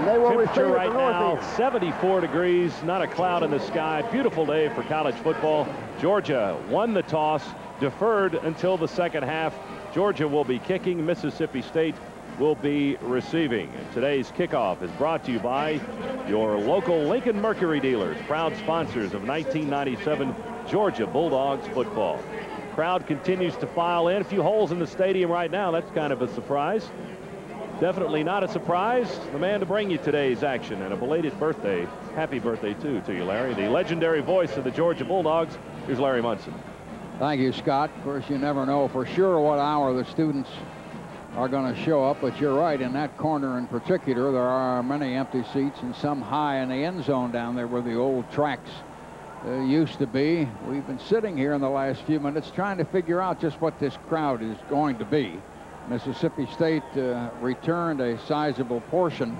They will receive Temperature right at the now, north end. 74 degrees, not a cloud in the sky. Beautiful day for college football. Georgia won the toss, deferred until the second half. Georgia will be kicking. Mississippi State will be receiving. And today's kickoff is brought to you by your local Lincoln Mercury dealers, proud sponsors of 1997 Georgia Bulldogs football. Crowd continues to file in. A few holes in the stadium right now. That's kind of a surprise. Definitely not a surprise. The man to bring you today's action, and a belated birthday. Happy birthday, too, to you, Larry. The legendary voice of the Georgia Bulldogs. Here's Larry Munson. Thank you, Scott. Of course, you never know for sure what hour the students are going to show up, but you're right. In that corner in particular, there are many empty seats and some high in the end zone down there where the old tracks used to be. We've been sitting here in the last few minutes trying to figure out just what this crowd is going to be. Mississippi State returned a sizable portion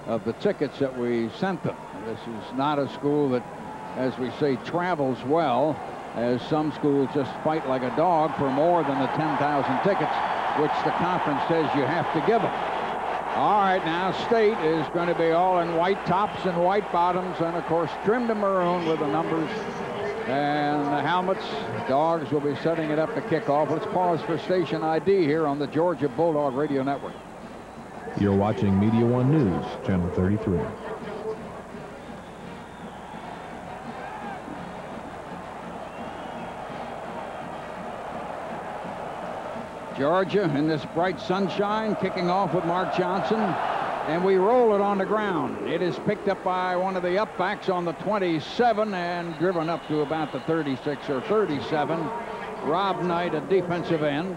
of the tickets that we sent them. This is not a school that, as we say, travels well, as some schools just fight like a dog for more than the 10,000 tickets, which the conference says you have to give them. All right, now State is going to be all in white tops and white bottoms, and of course trimmed to maroon with the numbers and the helmets. Dogs will be setting it up to kickoff. Let's pause for station ID here on the Georgia Bulldog Radio Network. You're watching Media One News, Channel 33. Georgia in this bright sunshine, kicking off with Mark Johnson, and we roll it on the ground. It is picked up by one of the upbacks on the 27 and driven up to about the 36 or 37. Rob Knight, a defensive end.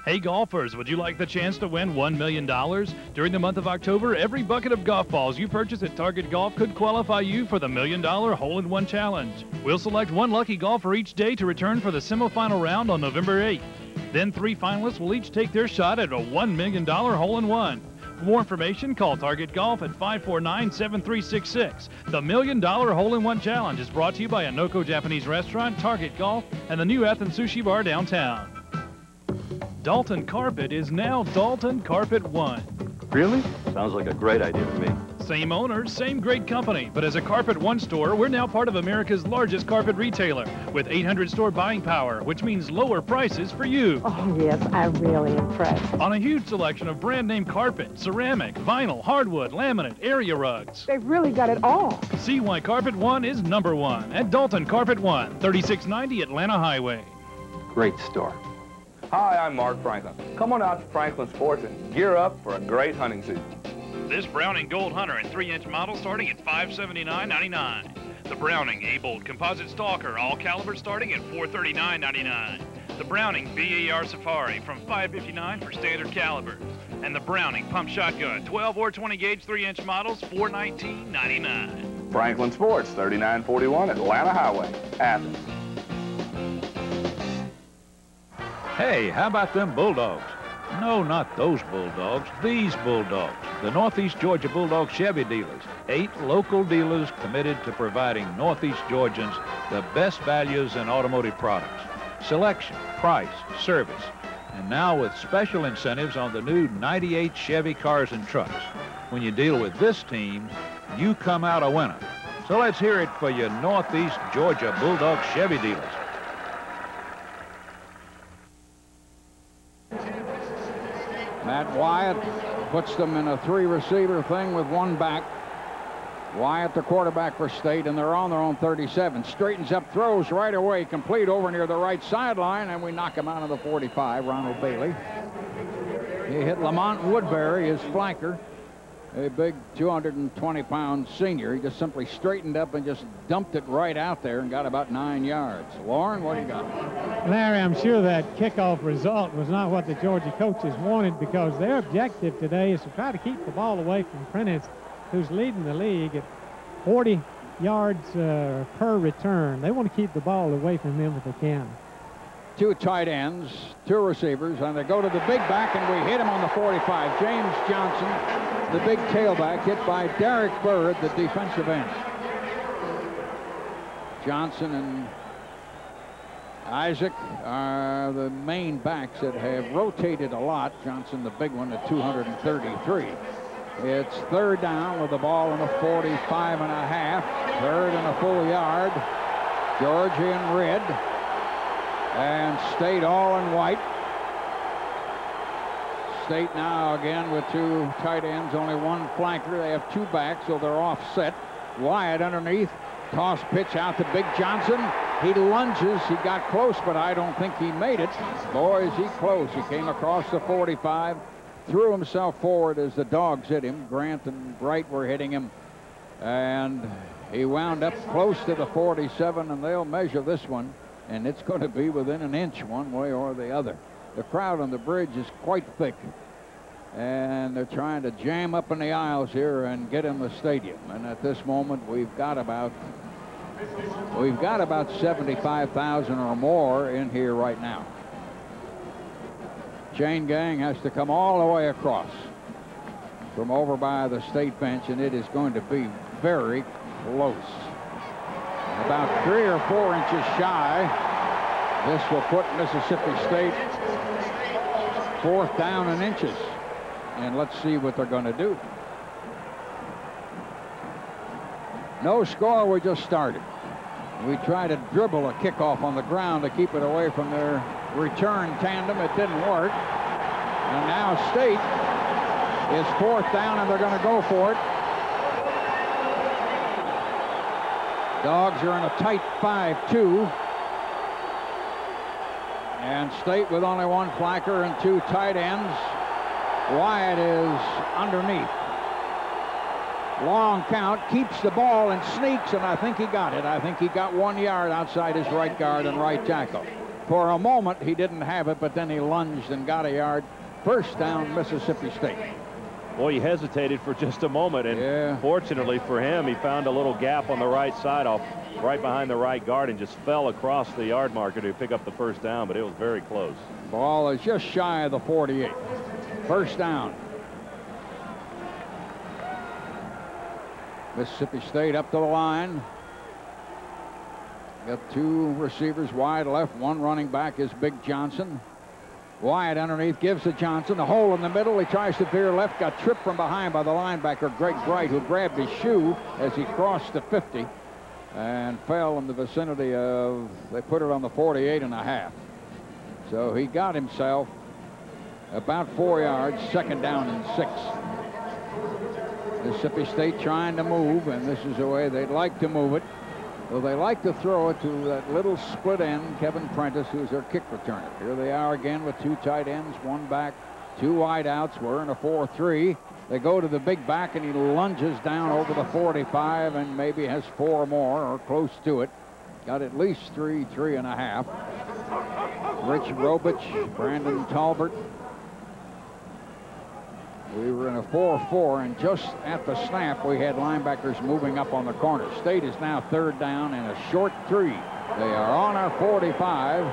Hey golfers, would you like the chance to win $1 million? During the month of October, every bucket of golf balls you purchase at Target Golf could qualify you for the $1 Million Hole-in-One Challenge. We'll select one lucky golfer each day to return for the semifinal round on November 8th. Then 3 finalists will each take their shot at a $1 million hole-in-one. For more information, call Target Golf at 549-7366. The $1 Million Hole-in-One Challenge is brought to you by Anoko Japanese Restaurant, Target Golf, and the new Athens Sushi Bar downtown. Dalton Carpet is now Dalton Carpet One. Really? Sounds like a great idea to me. Same owner, same great company, but as a Carpet One store, we're now part of America's largest carpet retailer with 800 store buying power, which means lower prices for you. Oh, yes, I'm really impressed. On a huge selection of brand name carpet, ceramic, vinyl, hardwood, laminate, area rugs. They've really got it all. See why Carpet One is #1 at Dalton Carpet One, 3690 Atlanta Highway. Great store. Hi, I'm Mark Franklin. Come on out to Franklin Sports and gear up for a great hunting season. This Browning Gold Hunter and 3-inch model starting at $579.99. The Browning A-Bolt Composite Stalker, all caliber starting at $439.99. The Browning BAR Safari from $559 for standard calibers. And the Browning Pump Shotgun, 12 or 20 gauge 3-inch models, $419.99. Franklin Sports, 3941 Atlanta Highway, Athens. Hey, how about them Bulldogs? No, not those Bulldogs, these Bulldogs. The Northeast Georgia Bulldog Chevy dealers. 8 local dealers committed to providing Northeast Georgians the best values in automotive products. Selection, price, service. And now with special incentives on the new 98 Chevy cars and trucks. When you deal with this team, you come out a winner. So let's hear it for your Northeast Georgia Bulldog Chevy dealers. Matt Wyatt puts them in a 3-receiver thing with 1 back. Wyatt, the quarterback for State, and they're on their own 37. Straightens up, throws right away, complete over near the right sideline, and we knock him out of the 45, Ronald Bailey. He hit Lamont Woodbury, his flanker, a big 220-pound senior. He just simply straightened up and just dumped it right out there and got about 9 yards. Lauren, what do you got? Larry, I'm sure that kickoff result was not what the Georgia coaches wanted, because their objective today is to try to keep the ball away from Prentice, who's leading the league at 40 yards per return. They want to keep the ball away from him if they can. 2 tight ends, 2 receivers, and they go to the big back, and we hit him on the 45. James Johnson, the big tailback, hit by Derek Bird, the defensive end. Johnson and Isaac are the main backs that have rotated a lot. Johnson, the big one, at 233. It's third down with the ball in the 45.5. Third and a full yard. Georgia in red. And State all in white. State now again with two tight ends, only one flanker. They have two backs, so they're offset. Wyatt underneath. Toss pitch out to Big Johnson. He lunges. He got close, but I don't think he made it. Boy, is he close. He came across the 45, threw himself forward as the Dogs hit him. Grant and Bright were hitting him. And he wound up close to the 47, and they'll measure this one. And it's going to be within an inch one way or the other. The crowd on the bridge is quite thick. And they're trying to jam up in the aisles here and get in the stadium. And at this moment, we've got about 75,000 or more in here right now. Chain gang has to come all the way across from over by the State bench, and it is going to be very close. About 3 or 4 inches shy. This will put Mississippi State 4th down in inches. And let's see what they're going to do. No score, we just started. We tried to dribble a kickoff on the ground to keep it away from their return tandem. It didn't work. And now State is 4th down, and they're going to go for it. Dogs are in a tight 5-2. And State with only one flanker and two tight ends. Wyatt is underneath. Long count, keeps the ball and sneaks, and I think he got it. I think he got 1 yard outside his right guard and right tackle. For a moment, he didn't have it, but then he lunged and got a yard. 1st down, Mississippi State. Boy, he hesitated for just a moment, and fortunately for him, he found a little gap on the right side off right behind the right guard and just fell across the yard marker to pick up the 1st down, but it was very close. Ball is just shy of the 48. 1st down. Mississippi State up to the line. Got two receivers wide left. One running back is Big Johnson. Wyatt underneath gives to Johnson. A hole in the middle. He tries to veer left. Got tripped from behind by the linebacker, Greg Bright, who grabbed his shoe as he crossed the 50 and fell in the vicinity of, they put it on the 48.5. So he got himself about 4 yards, 2nd down and 6. Mississippi State trying to move, and this is the way they'd like to move it. Well, they like to throw it to that little split end, Kevin Prentice, who's their kick returner. Here they are again with two tight ends, one back, two wide outs. We're in a 4-3. They go to the big back, and he lunges down over the 45 and maybe has 4 more or close to it. Got at least 3.5. Rich Robich, Brandon Talbert. We were in a 4-4, and just at the snap, we had linebackers moving up on the corner. State is now 3rd down and a short 3. They are on our 45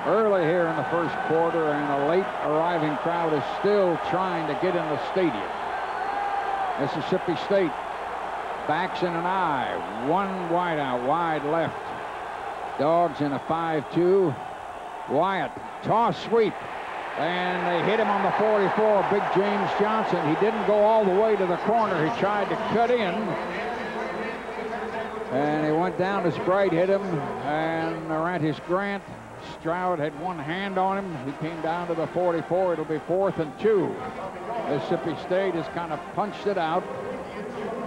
early here in the 1st quarter, and a late arriving crowd is still trying to get in the stadium. Mississippi State backs in an I. One wide out, wide left. Dogs in a 5-2. Wyatt, toss sweep. And they hit him on the 44, Big James Johnson. He didn't go all the way to the corner. He tried to cut in. And he went down as Bright hit him. And Arantis Grant, Stroud had one hand on him. He came down to the 44. It'll be 4th and 2. Mississippi State has kind of punched it out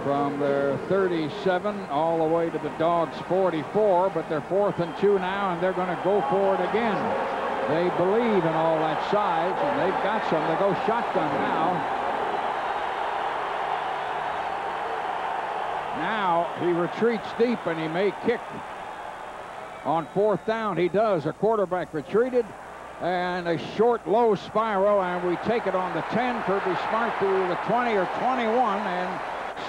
from their 37 all the way to the Dogs' 44. But they're 4th and 2 now, and they're going to go for it again. They believe in all that size, and they've got some. They go shotgun now. Now he retreats deep, and he may kick on 4th down. He does. A quarterback retreated, and a short, low spiral, and we take it on the 10. Kirby Smart to the 20 or 21, and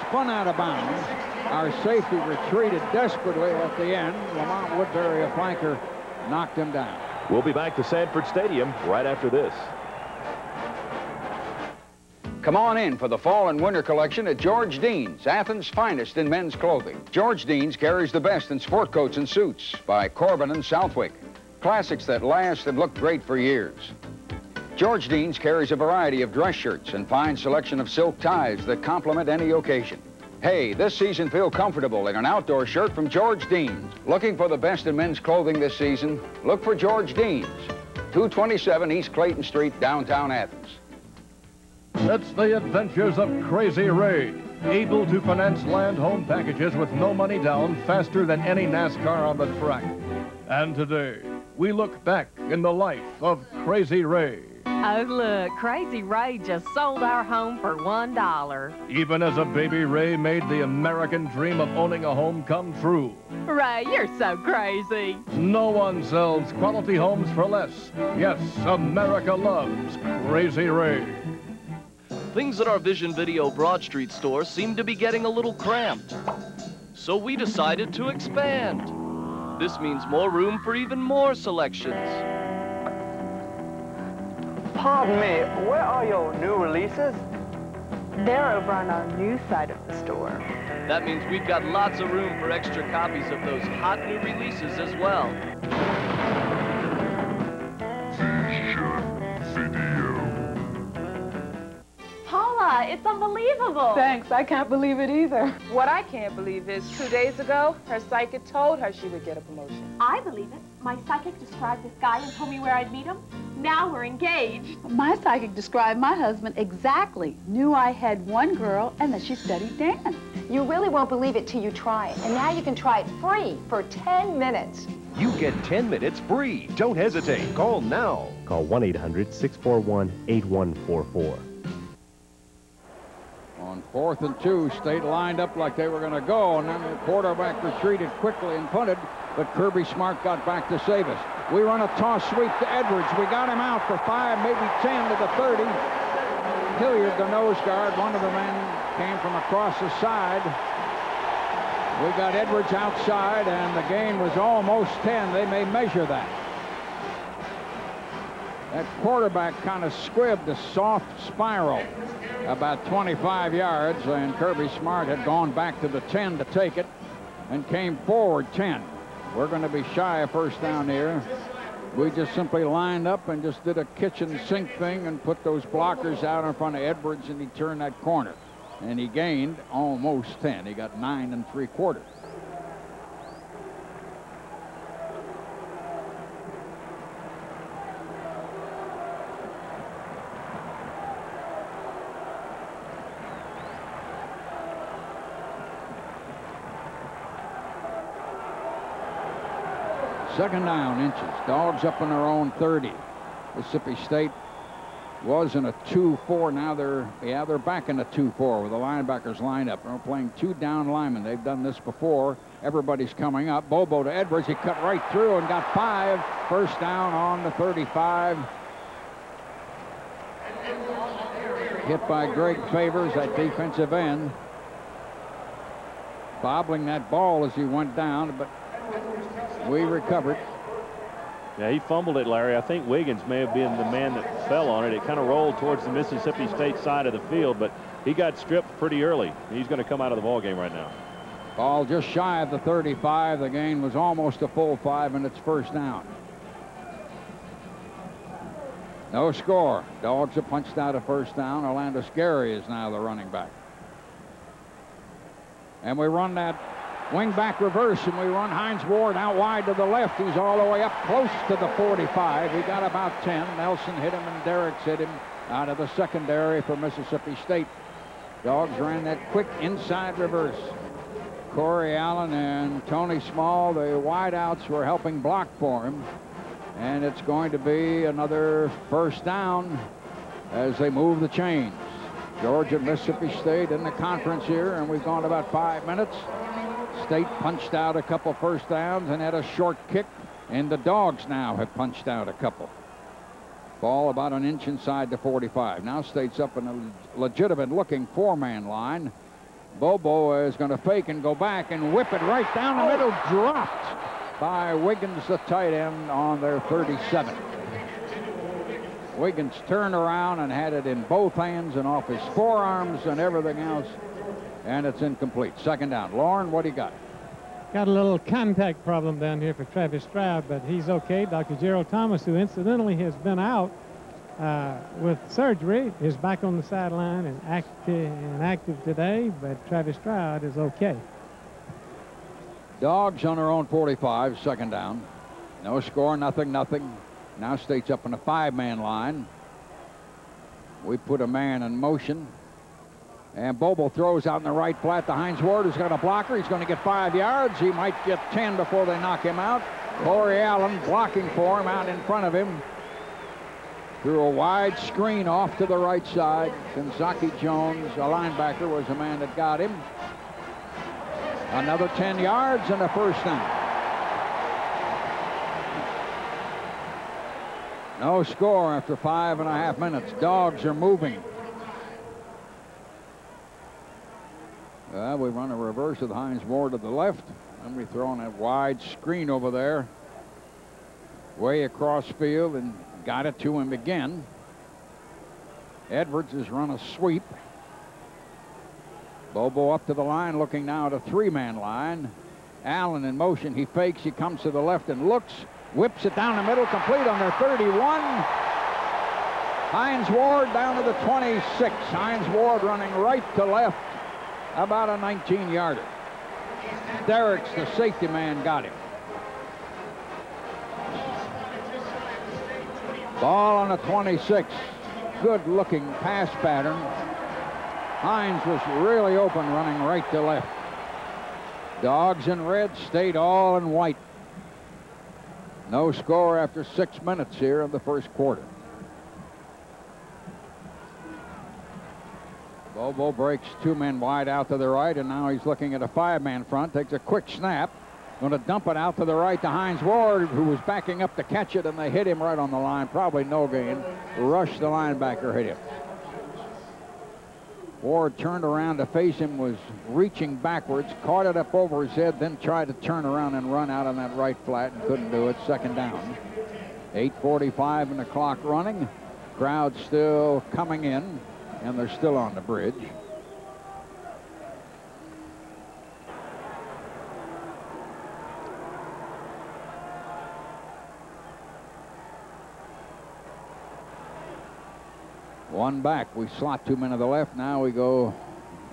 spun out of bounds. Our safety retreated desperately at the end. Lamont Woodbury, a flanker, knocked him down. We'll be back to Sanford Stadium right after this. Come on in for the fall and winter collection at George Dean's, Athens' finest in men's clothing. George Dean's carries the best in sport coats and suits by Corbin and Southwick. Classics that last and look great for years. George Dean's carries a variety of dress shirts and fine selection of silk ties that complement any occasion. Hey, this season feel comfortable in an outdoor shirt from George Dean's. Looking for the best in men's clothing this season? Look for George Dean's, 227 East Clayton Street, downtown Athens. It's the adventures of Crazy Ray, able to finance land home packages with no money down faster than any NASCAR on the track. And today, we look back in the life of Crazy Ray. Oh, look, Crazy Ray just sold our home for $1. Even as a baby, Ray made the American dream of owning a home come true. Ray, you're so crazy. No one sells quality homes for less. Yes, America loves Crazy Ray. Things at our Vision Video Broad Street store seem to be getting a little cramped. So we decided to expand. This means more room for even more selections. Pardon me, where are your new releases? They're over on our new side of the store. That means we've got lots of room for extra copies of those hot new releases as well. Paula, it's unbelievable. Thanks, I can't believe it either. What I can't believe is 2 days ago, her psychic told her she would get a promotion. I believe it. My psychic described this guy and told me where I'd meet him. Now we're engaged. My psychic described my husband exactly. Knew I had one girl and that she studied dance. You really won't believe it till you try it. And now you can try it free for 10 minutes. You get 10 minutes free. Don't hesitate. Call now. Call 1-800-641-8144. On 4th and 2, State lined up like they were going to go, and then the quarterback retreated quickly and punted, but Kirby Smart got back to save us. We run a toss sweep to Edwards. We got him out for 5, maybe 10 to the 30. Hilliard, the nose guard, one of the men came from across the side. We got Edwards outside, and the gain was almost 10. They may measure that. That quarterback kind of squibbed a soft spiral about 25 yards, and Kirby Smart had gone back to the 10 to take it and came forward 10. We're going to be shy of first down here. We just simply lined up and just did a kitchen sink thing and put those blockers out in front of Edwards, and he turned that corner. And he gained almost 10. He got 9 3/4. Second down, inches. Dogs up in their own 30. Mississippi State was in a 2-4. Now they're back in a 2-4 with the linebackers lined up. They're playing 2 down linemen. They've done this before. Everybody's coming up. Bobo to Edwards. He cut right through and got 5. First down on the 35. Hit by Greg Favors at defensive end. Bobbling that ball as he went down, but we recovered. Yeah, he fumbled it, Larry. I think Wiggins may have been the man that fell on it. It kind of rolled towards the Mississippi State side of the field, but he got stripped pretty early. He's going to come out of the ball game right now. Ball just shy of the 35. The gain was almost a full 5, and it's first down. No score. Dogs have punched out a first down. Orlando Scary is now the running back. And we run that wing back reverse, and we run Hines Ward out wide to the left. He's all the way up close to the 45. He got about 10. Nelson hit him, and Derricks hit him out of the secondary for Mississippi State. Dogs ran that quick inside reverse. Corey Allen and Tony Small, the wideouts, were helping block for him. And it's going to be another first down as they move the chains. Georgia and Mississippi State in the conference here, and we've gone about 5 minutes. State punched out a couple first downs and had a short kick, and the Dogs now have punched out a couple. Ball about an inch inside the 45. Now State's up in a legitimate-looking 4-man line. Bobo is going to fake and go back and whip it right down the middle. Dropped by Wiggins, the tight end, on their 37. Wiggins turned around and had it in both hands and off his forearms and everything else, and it's incomplete. Second down. Lauren, what do you got? Got a little contact problem down here for Travis Stroud, but he's okay. Dr. Gerald Thomas, who incidentally has been out with surgery, is back on the sideline and active today, but Travis Stroud is okay. Dogs on their own 45, second down. No score, nothing. Now State's up in a 5-man line. We put a man in motion. And Bobo throws out in the right flat to Hines Ward, who's got a blocker. He's going to get 5 yards. He might get 10 before they knock him out. Corey Allen blocking for him out in front of him. Threw a wide screen off to the right side. Shinzaki Jones, a linebacker, was the man that got him. Another 10 yards and a first down. No score after 5.5 minutes. Dogs are moving. We run a reverse with Hines Ward to the left. And we throw in that wide screen over there. Way across field and got it to him again. Edwards has run a sweep. Bobo up to the line, looking now at a 3-man line. Allen in motion. He fakes. He comes to the left and looks. Whips it down the middle, complete on their 31. Hines Ward down to the 26. Hines Ward running right to left, about a 19-yarder. Derricks, the safety man, got him. Ball on the 26. Good-looking pass pattern. Hines was really open, running right to left. Dogs in red, State all in white. No score after 6 minutes here of the first quarter. Bobo breaks 2 men wide out to the right, and now he's looking at a 5-man front. Takes a quick snap. Going to dump it out to the right to Hines Ward, who was backing up to catch it, and they hit him right on the line. Probably no gain. Rush the linebacker, hit him. Ward turned around to face him, was reaching backwards, caught it up over his head, then tried to turn around and run out on that right flat and couldn't do it. Second down. 8:45 and the clock running. Crowd still coming in, and they're still on the bridge. One back. We slot 2 men to the left. Now we go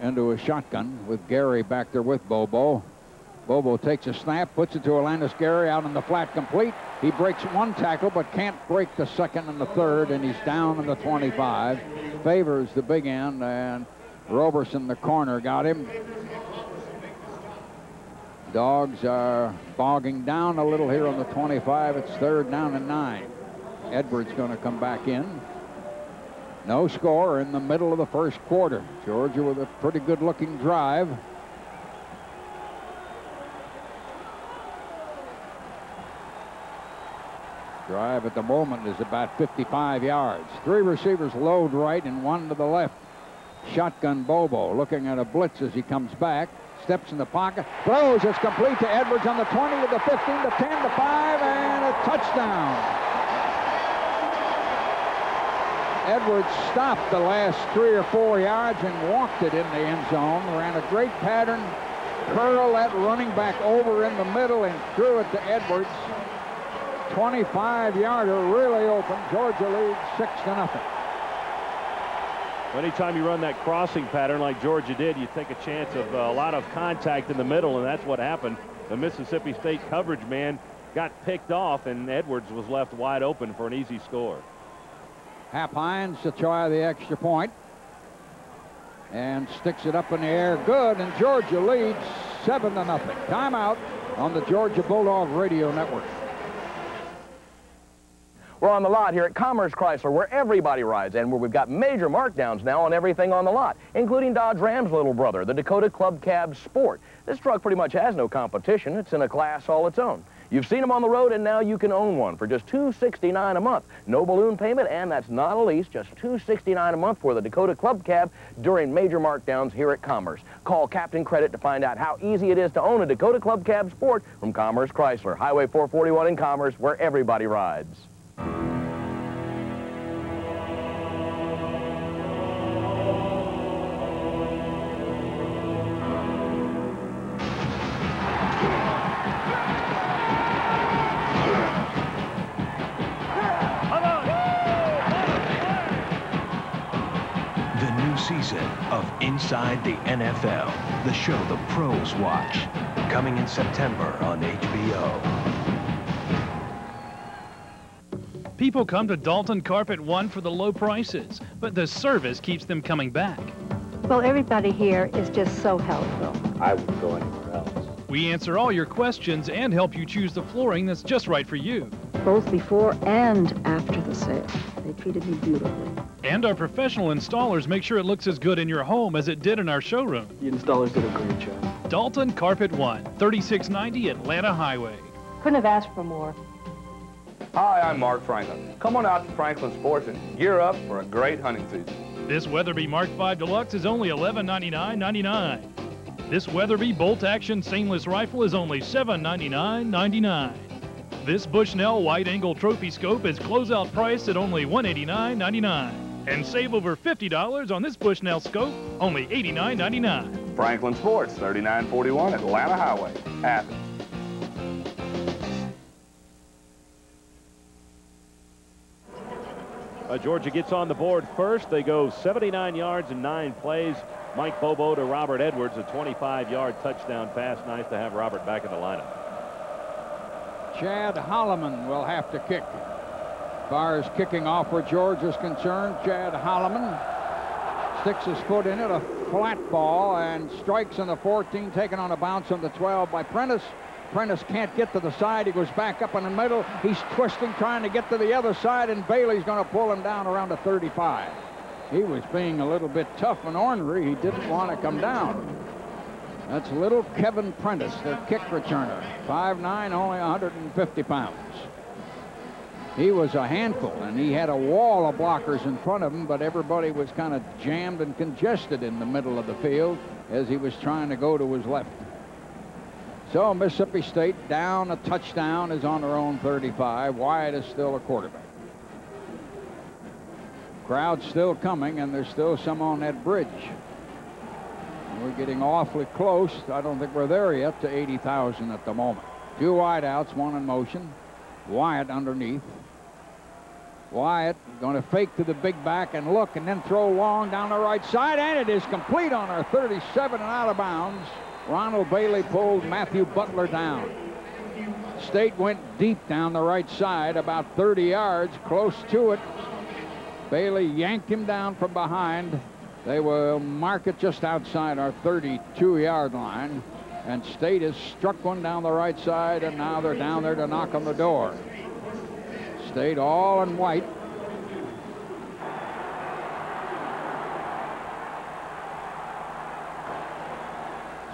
into a shotgun with Gary back there with Bobo. Bobo takes a snap, puts it to Orlandis Gary out in the flat, complete. He breaks 1 tackle but can't break the second and the third, and he's down in the 25. Favors the big end, and Roberson, the corner, got him. Dogs are bogging down a little here on the 25. It's 3rd down and 9. Edwards going to come back in. No score in the middle of the first quarter. Georgia with a pretty good-looking drive. Drive at the moment is about 55 yards. 3 receivers load right and 1 to the left. Shotgun Bobo looking at a blitz as he comes back. Steps in the pocket. Throws. It's complete to Edwards on the 20, to the 15, to 10, to 5, and a touchdown. Edwards stopped the last 3 or 4 yards and walked it in the end zone. Ran a great pattern. Curl that running back over in the middle and threw it to Edwards. 25-yarder, really open. Georgia leads 6-0. Anytime you run that crossing pattern like Georgia did, you take a chance of a lot of contact in the middle, and that's what happened. The Mississippi State coverage man got picked off, and Edwards was left wide open for an easy score. Hap Hines to try the extra point and sticks it up in the air. Good, and Georgia leads 7-0. Timeout on the Georgia Bulldog Radio Network. We're on the lot here at Commerce Chrysler, where everybody rides, and where we've got major markdowns now on everything on the lot, including Dodge Ram's little brother, the Dakota Club Cab Sport. This truck pretty much has no competition. It's in a class all its own. You've seen them on the road, and now you can own one for just $269 a month. No balloon payment, and that's not a lease, just $269 a month for the Dakota Club Cab during major markdowns here at Commerce. Call Captain Credit to find out how easy it is to own a Dakota Club Cab Sport from Commerce Chrysler, Highway 441 in Commerce, where everybody rides. season of Inside the NFL, the show the pros watch, coming in September on HBO. People come to Dalton Carpet One for the low prices, but the service keeps them coming back. Well, everybody here is just so helpful. I wouldn't go anywhere else. We answer all your questions and help you choose the flooring that's just right for you. Both before and after the sale. They treated me beautifully. And our professional installers make sure it looks as good in your home as it did in our showroom. The installers did a great job. Dalton Carpet One, 3690 Atlanta Highway. Couldn't have asked for more. Hi, I'm Mark Franklin. Come on out to Franklin Sports and gear up for a great hunting season. This Weatherby Mark V Deluxe is only $1199.99. This Weatherby Bolt Action Stainless Rifle is only $799.99. This Bushnell Wide Angle Trophy Scope is closeout priced at only $189.99. And save over $50 on this Bushnell scope, only $89.99. Franklin Sports, 3941 Atlanta Highway, Athens. Georgia gets on the board first. They go 79 yards in 9 plays. Mike Bobo to Robert Edwards, a 25-yard touchdown pass. Nice to have Robert back in the lineup. Chad Holloman will have to kick. As far as kicking off where Georgia's concerned, Chad Holloman sticks his foot in it, a flat ball, and strikes on the 14, taken on a bounce on the 12 by Prentice. Prentice can't get to the side. He goes back up in the middle. He's twisting, trying to get to the other side, and Bailey's going to pull him down around the 35. He was being a little bit tough and ornery. He didn't want to come down. That's little Kevin Prentice, their kick returner. 5'9", only 150 pounds. He was a handful, and he had a wall of blockers in front of him, but everybody was kind of jammed and congested in the middle of the field as he was trying to go to his left. So Mississippi State down a touchdown, is on their own 35. Wyatt is still a quarterback. Crowd's still coming, and there's still some on that bridge. We're getting awfully close. I don't think we're there yet to 80,000 at the moment. 2 wideouts, 1 in motion. Wyatt underneath. Wyatt going to fake to the big back and look, and then throw long down the right side, and it is complete on our 37 and out of bounds. Ronald Bailey pulled Matthew Butler down. State went deep down the right side, about 30 yards, close to it. Bailey yanked him down from behind. They will mark it just outside our 32-yard line. And State has struck one down the right side, and now they're down there to knock on the door. State all in white.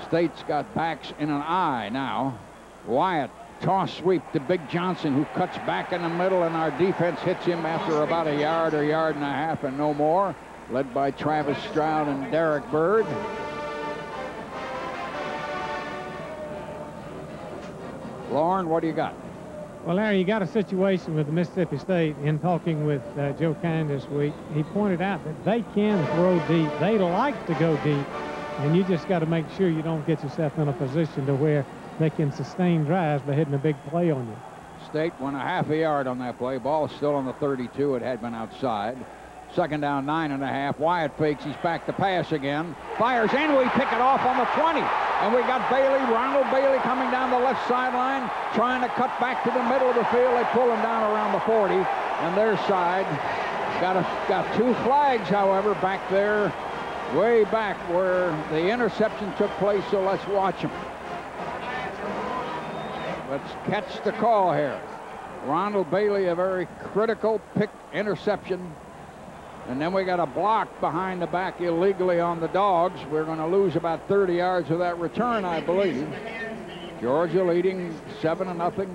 State's got backs in an eye now. Wyatt, toss sweep to Big Johnson, who cuts back in the middle, and our defense hits him after about a yard or yard and a half and no more, led by Travis Stroud and Derek Bird. Lauren, what do you got? Well, Larry, you got a situation with Mississippi State. In talking with Joe Kine this week, he pointed out that they can throw deep. They like to go deep, and you just got to make sure you don't get yourself in a position to where they can sustain drives by hitting a big play on you. State went a half a yard on that play. Ball still on the 32. It had been outside. Second down, 9.5. Wyatt fakes. He's back to pass again. Fires in. We pick it off on the 20. And we got Bailey, Ronald Bailey, coming down the left sideline, trying to cut back to the middle of the field. They pull him down around the 40. And their side got 2 flags, however, back there, way back where the interception took place. So let's watch them. Let's catch the call here. Ronald Bailey, a very critical pick interception. And then we got a block behind the back illegally on the Dogs. We're going to lose about 30 yards of that return, I believe. Georgia leading 7-0.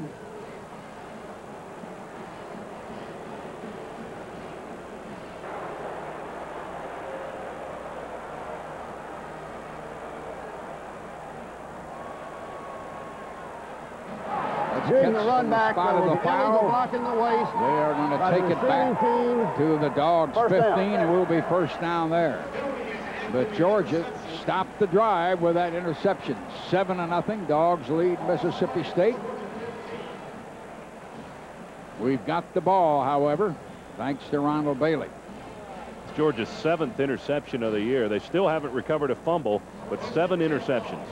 Here's the run back. Spot of the foul. Blocking the waist. They are going to take it back to the Dogs' 15, and we'll be first down there. But Georgia stopped the drive with that interception. 7-0. Dogs lead Mississippi State. We've got the ball, however, thanks to Ronald Bailey. It's Georgia's 7th interception of the year. They still haven't recovered a fumble, but 7 interceptions.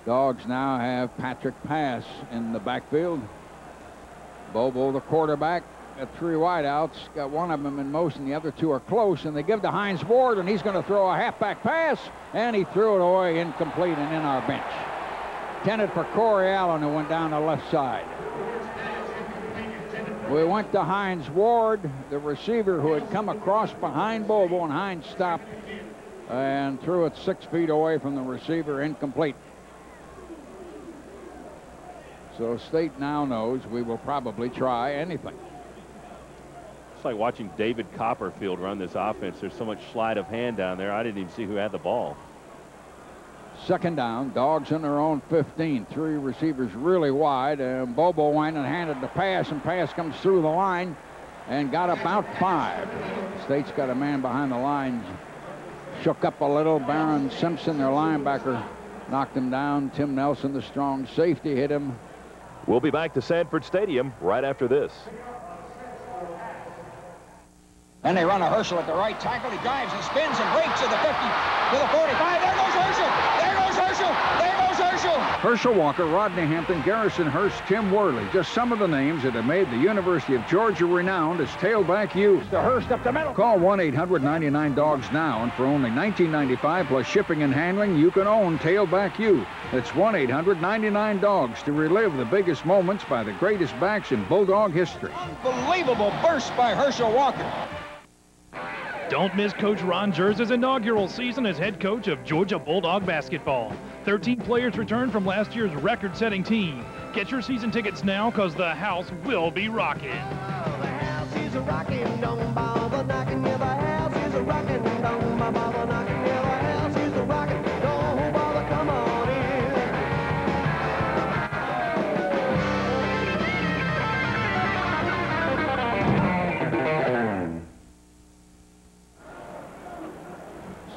Dogs now have Patrick Pass in the backfield. Bobo, the quarterback, got 3 wideouts. Got one of them in motion. The other 2 are close, and they give to Hines Ward, and he's going to throw a halfback pass, and he threw it away incomplete and in our bench. Intended for Corey Allen, who went down the left side. We went to Hines Ward, the receiver who had come across behind Bobo, and Hines stopped and threw it 6 feet away from the receiver, incomplete. So State now knows we will probably try anything. It's like watching David Copperfield run this offense. There's so much sleight of hand down there. I didn't even see who had the ball. 2nd down, Dogs in their own 15. 3 receivers really wide, and Bobo went and handed the pass, and pass comes through the line and got about 5. State's got a man behind the lines. Shook up a little. Barron Simpson, their linebacker, knocked him down. Tim Nelson, the strong safety, hit him. We'll be back to Sanford Stadium right after this. And they run a Herschel at the right tackle. He drives and spins and breaks to the 50, to the 45. There goes Herschel! There goes Herschel! There goes Herschel! Herschel Walker, Rodney Hampton, Garrison Hurst, Tim Worley. Just some of the names that have made the University of Georgia renowned as tailback U. The Hurst up the middle. Call 1-800-99-DOGS now, and for only $19.95 plus shipping and handling, you can own tailback U. It's 1-800-99-DOGS to relive the biggest moments by the greatest backs in Bulldog history. Unbelievable burst by Herschel Walker. Don't miss Coach Ron Jersey's inaugural season as head coach of Georgia Bulldog basketball. 13 players returned from last year's record-setting team. Get your season tickets now, because the house will be rocking.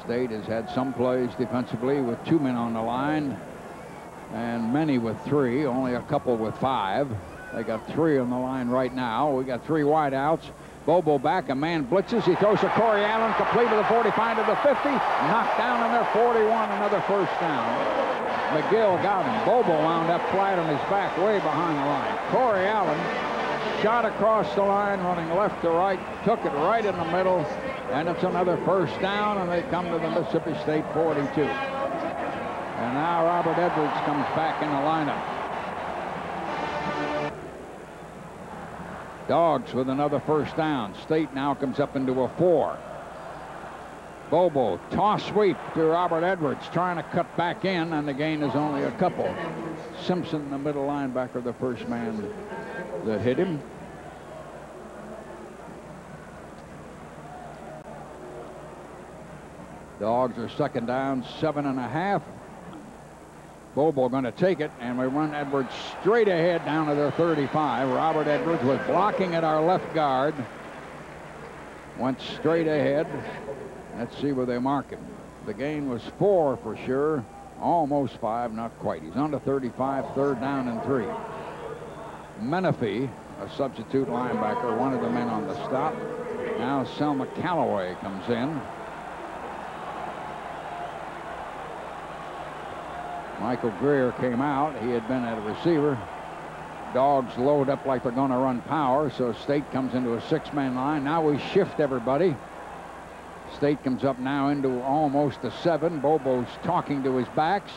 State has had some plays defensively with 2 men on the line and many with 3, only a couple with 5. They got 3 on the line right now. We got 3 wideouts. Bobo back, a man blitzes. He throws to Corey Allen, complete to the 45 to the 50. Knocked down on their 41, another first down. McGill got him. Bobo wound up flat on his back, way behind the line. Corey Allen shot across the line, running left to right, took it right in the middle, and it's another first down, and they come to the Mississippi State 42. And now Robert Edwards comes back in the lineup. Dogs with another first down. State now comes up into a 4. Bobo, toss sweep to Robert Edwards, trying to cut back in, and the gain is only a couple. Simpson, the middle linebacker, the first man that hit him. Dogs are 2nd down, 7.5. Bobo going to take it, and we run Edwards straight ahead down to their 35. Robert Edwards was blocking at our left guard. Went straight ahead. Let's see where they mark him. The gain was 4 for sure. Almost 5, not quite. He's on to 35, 3rd down and 3. Menifee, a substitute linebacker, one of the men on the stop. Now Selma Calloway comes in. Michael Greer came out. He had been at a receiver. Dogs load up like they're going to run power, so State comes into a 6-man line. Now we shift everybody. State comes up now into almost a 7. Bobo's talking to his backs.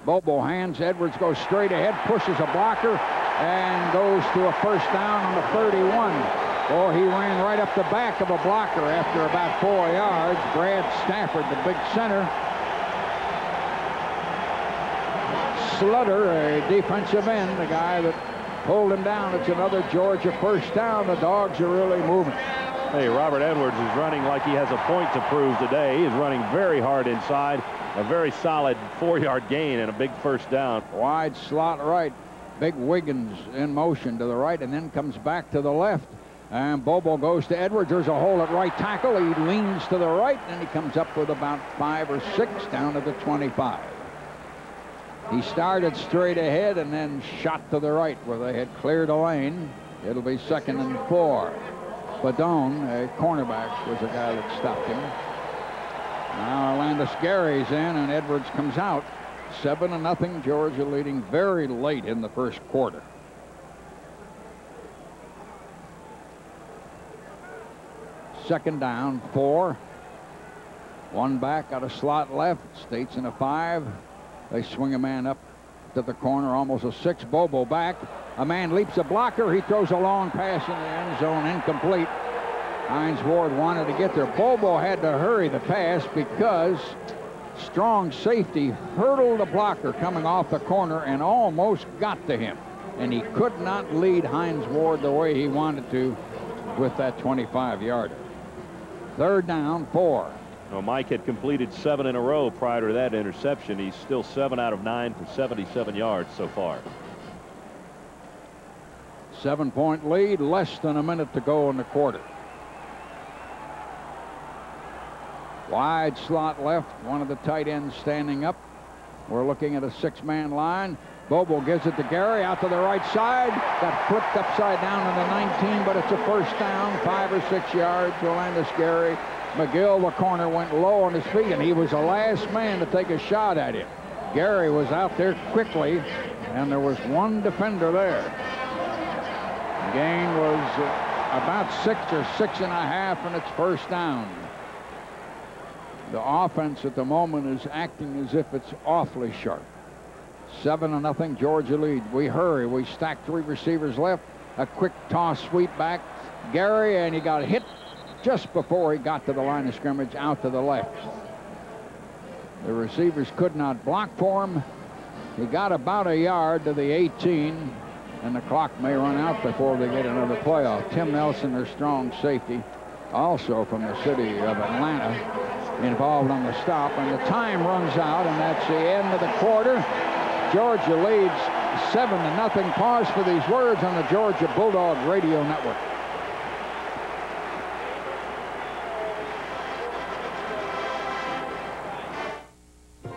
Bobo hands. Edwards goes straight ahead, pushes a blocker, and goes to a first down on the 31. Oh, he ran right up the back of a blocker after about 4 yards. Brad Stafford, the big center. Slutter, a defensive end, the guy that pulled him down. It's another Georgia first down. The Dogs are really moving. Hey, Robert Edwards is running like he has a point to prove today. He is running very hard inside. A very solid 4-yard gain and a big first down. Wide slot right. Big Wiggins in motion to the right and then comes back to the left. And Bobo goes to Edwards. There's a hole at right tackle. He leans to the right, and he comes up with about 5 or 6 down to the 25. He started straight ahead and then shot to the right where they had cleared a lane. It'll be 2nd and 4. Badone, a cornerback, was the guy that stopped him. Now Orlando Gary's in, and Edwards comes out. 7-0, Georgia leading very late in the first quarter. Second down, 4. One back, got a slot left. State's in a 5. They swing a man up to the corner, almost a 6. Bobo back. A man leaps a blocker. He throws a long pass in the end zone, incomplete. Hines Ward wanted to get there. Bobo had to hurry the pass because strong safety hurdled the blocker coming off the corner and almost got to him. And he could not lead Hines Ward the way he wanted to with that 25-yarder. Third down, 4. Well, Mike had completed 7 in a row prior to that interception. He's still 7 out of 9 for 77 yards so far. 7-point lead, less than a minute to go in the quarter. Wide slot left, one of the tight ends standing up. We're looking at a 6-man line. Bobo gives it to Gary out to the right side. Got flipped upside down on the 19, but it's a first down, 5 or 6 yards. Orlando Gary. McGill, the corner, went low on his feet, and he was the last man to take a shot at him. Gary was out there quickly, and there was one defender there. The gain was about 6 or 6.5, and it's first down. The offense at the moment is acting as if it's awfully sharp. 7-0, Georgia lead. We hurry. We stack 3 receivers left. A quick toss sweep back. Gary, and he got hit just before he got to the line of scrimmage out to the left. The receivers could not block for him. He got about a yard to the 18, and the clock may run out before they get another playoff. Tim Nelson, their strong safety, also from the city of Atlanta, involved on the stop, and the time runs out, and that's the end of the quarter. Georgia leads 7-0. Pause for these words on the Georgia Bulldog Radio Network.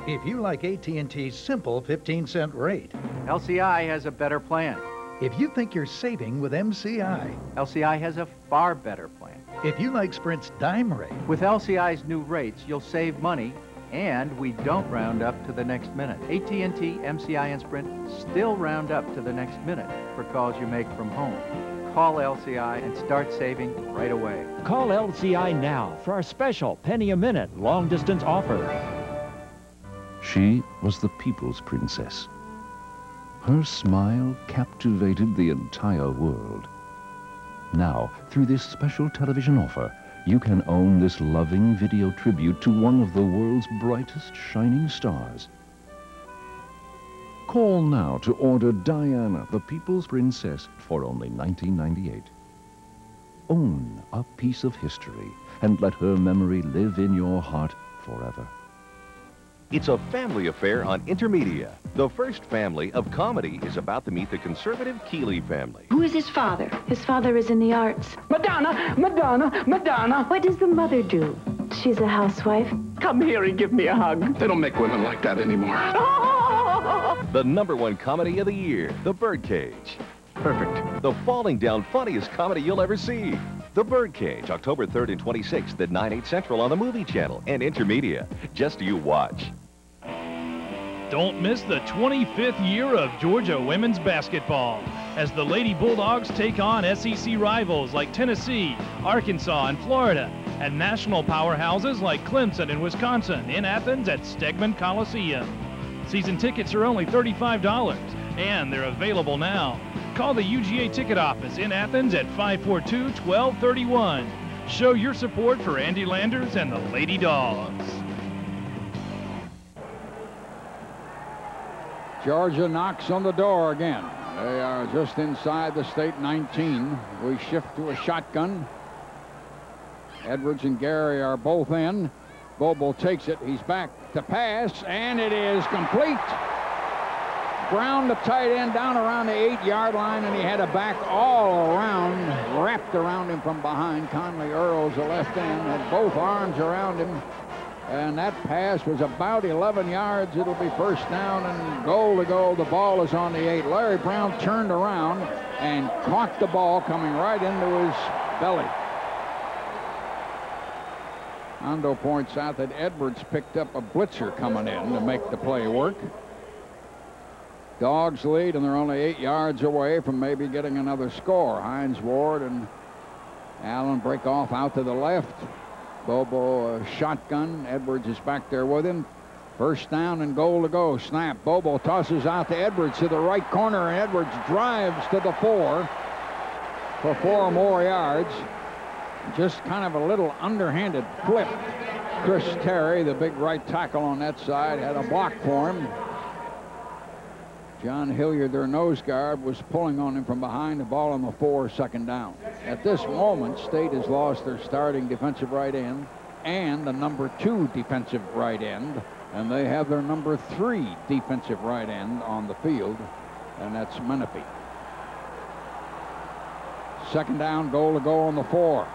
If you like AT&T's simple 15-cent rate, LCI has a better plan. If you think you're saving with MCI, LCI has a far better plan. If you like Sprint's dime rate, with LCI's new rates, you'll save money, and we don't round up to the next minute. AT&T, MCI, and Sprint still round up to the next minute for calls you make from home. Call LCI and start saving right away. Call LCI now for our special penny a minute long-distance offer. She was the people's princess. Her smile captivated the entire world. Now, through this special television offer, you can own this loving video tribute to one of the world's brightest shining stars. Call now to order Diana, the People's Princess, for only $19.98. Own a piece of history and let her memory live in your heart forever. It's a family affair on Intermedia. The first family of comedy is about to meet the conservative Keeley family. Who is his father? His father is in the arts. Madonna, Madonna, Madonna. What does the mother do? She's a housewife. Come here and give me a hug. They don't make women like that anymore. The #1 comedy of the year, The Birdcage. Perfect. The falling down funniest comedy you'll ever see. The Birdcage, October 3rd and 26th at 9/8 Central on the Movie Channel and Intermedia. Just you watch. Don't miss the 25th year of Georgia women's basketball as the Lady Bulldogs take on SEC rivals like Tennessee, Arkansas, and Florida, and national powerhouses like Clemson and Wisconsin in Athens at Stegman Coliseum. Season tickets are only $35, and they're available now. Call the UGA ticket office in Athens at 542-1231. Show your support for Andy Landers and the Lady Dogs. Georgia knocks on the door again. They are just inside the state 19. We shift to a shotgun. Edwards and Gary are both in. Bobo takes it. He's back to pass, and it is complete. Brown, the tight end, down around the 8-yard line, and he had a back all around, wrapped around him from behind. Conley Earls, the left end, had both arms around him. And that pass was about 11 yards. It'll be first down and goal to go. The ball is on the 8. Larry Brown turned around and caught the ball coming right into his belly. Hondo points out that Edwards picked up a blitzer coming in to make the play work. Dogs lead, and they're only 8 yards away from maybe getting another score. Hines Ward and Allen break off out to the left. Bobo shotgun. Edwards is back there with him. First down and goal to go. Snap. Bobo tosses out to Edwards to the right corner, and Edwards drives to the 4 for 4 more yards. Just kind of a little underhanded flip. Chris Terry, the big right tackle on that side, had a block for him. John Hilliard, their nose guard, was pulling on him from behind. The ball on the 4, second down. At this moment, State has lost their starting defensive right end and the number 2 defensive right end, and they have their number 3 defensive right end on the field, and that's Menifee. Second down, goal to go on the 4.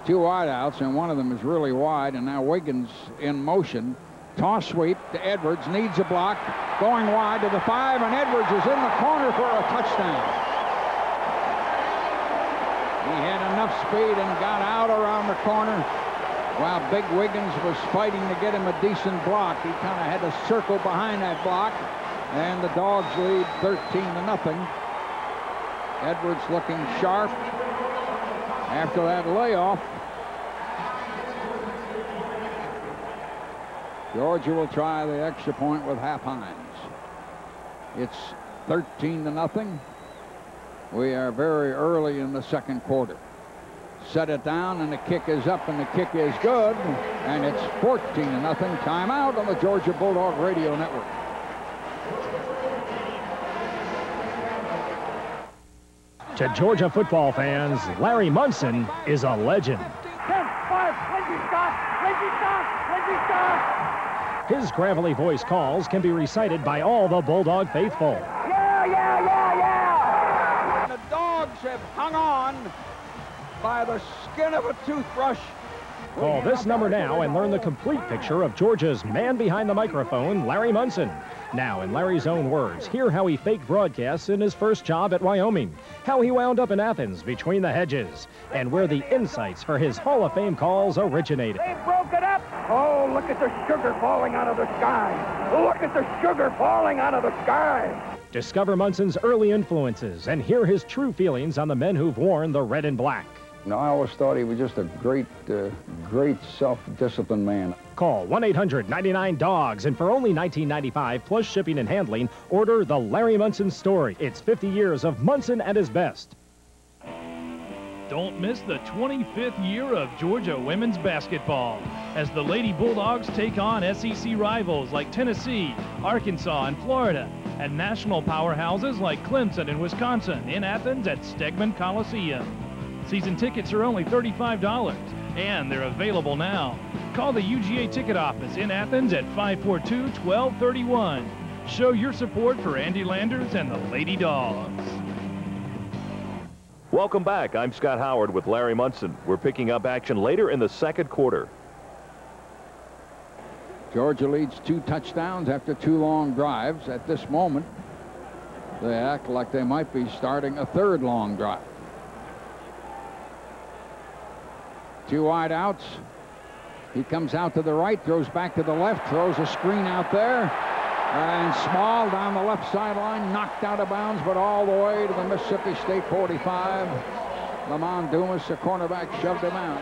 2 wideouts, and one of them is really wide, and now Wiggins in motion. Toss sweep to Edwards, needs a block, going wide to the 5, and Edwards is in the corner for a touchdown. He had enough speed and got out around the corner while Big Wiggins was fighting to get him a decent block. He kind of had to circle behind that block, and the Dogs lead 13-0. Edwards looking sharp after that layoff. Georgia will try the extra point with Hap Hines. It's 13-0. We are very early in the second quarter. Set it down, and the kick is up, and the kick is good, and it's 14-0. Timeout on the Georgia Bulldog Radio Network. To Georgia football fans, Larry Munson is a legend. 10, 5, Lindsey Scott, Lindsey Scott, Lindsey Scott. His gravelly voice calls can be recited by all the Bulldog faithful. Yeah, yeah, yeah, yeah. The Dogs have hung on by the skin of a toothbrush. Call this number now and learn the complete picture of Georgia's man behind the microphone, Larry Munson. Now, in Larry's own words, hear how he faked broadcasts in his first job at Wyoming, how he wound up in Athens between the hedges, and where the insights for his Hall of Fame calls originated. They broke it up. Oh, look at the sugar falling out of the sky. Look at the sugar falling out of the sky. Discover Munson's early influences and hear his true feelings on the men who've worn the red and black. No, I always thought he was just a great self-disciplined man. Call 1-800-99-DOGS, and for only $19.95 plus shipping and handling, order The Larry Munson Story. It's 50 years of Munson at his best. Don't miss the 25th year of Georgia women's basketball as the Lady Bulldogs take on SEC rivals like Tennessee, Arkansas, and Florida, and national powerhouses like Clemson and Wisconsin in Athens at Stegman Coliseum. Season tickets are only $35, and they're available now. Call the UGA ticket office in Athens at 542-1231. Show your support for Andy Landers and the Lady Dogs. Welcome back. I'm Scott Howard with Larry Munson. We're picking up action later in the second quarter. Georgia leads 2 touchdowns after 2 long drives. At this moment, they act like they might be starting a 3rd long drive. 2 wide outs. He comes out to the right, throws back to the left, throws a screen out there. And Small down the left sideline, knocked out of bounds, but all the way to the Mississippi State 45. Lamont Dumas, the cornerback, shoved him out.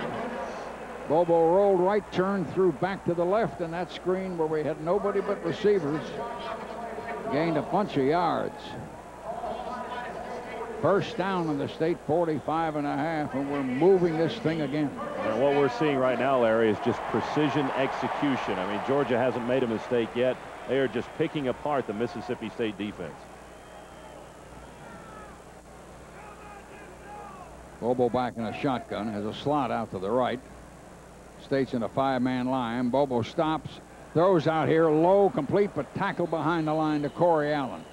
Bobo rolled right, turned, threw back to the left, and that screen where we had nobody but receivers gained a bunch of yards. First down on the State 45.5, and we're moving this thing again. And what we're seeing right now, Larry, is just precision execution. I mean, Georgia hasn't made a mistake yet. They are just picking apart the Mississippi State defense. Bobo back in a shotgun, has a slot out to the right. State's in a 5-man line. Bobo stops, throws out here low, complete, but tackled behind the line to Corey Allen.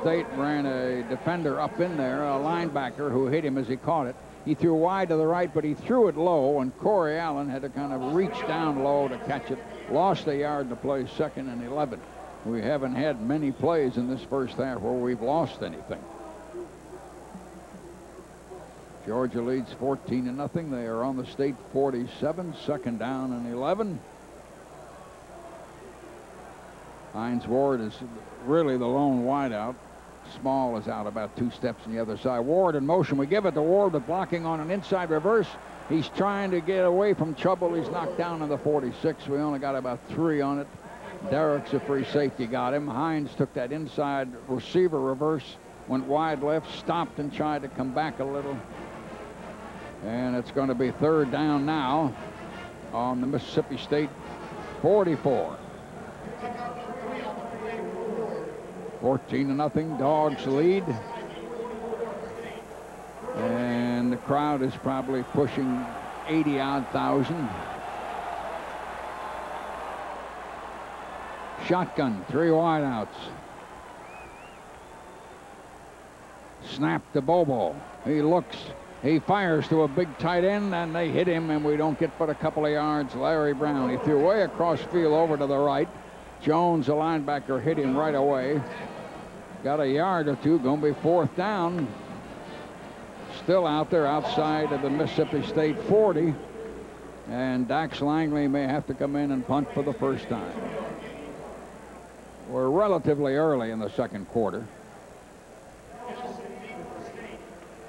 State ran a defender up in there, a linebacker who hit him as he caught it. He threw wide to the right, but he threw it low, and Corey Allen had to kind of reach down low to catch it. Lost a yard to play 2nd and 11. We haven't had many plays in this first half where we've lost anything. Georgia leads 14-0. They are on the state 47, second down and 11. Hines Ward is really the lone wideout. Small is out about 2 steps on the other side. Ward in motion. We give it to Ward with blocking on an inside reverse. He's trying to get away from trouble. He's knocked down in the 46. We only got about 3 on it. Derrick's a free safety, got him. Hines took that inside receiver reverse, went wide left, stopped and tried to come back a little. And it's going to be third down now on the Mississippi State 44. 14-0, Dogs lead. And the crowd is probably pushing 80-odd thousand. Shotgun, 3 wideouts. Snap to Bobo. He looks, he fires to a big tight end, and they hit him, and we don't get but a couple of yards. Larry Brown, he threw way across field over to the right. Jones, the linebacker, hit him right away. Got a yard or 2, going to be 4th down. Still out there outside of the Mississippi State 40. And Dax Langley may have to come in and punt for the first time. We're relatively early in the second quarter.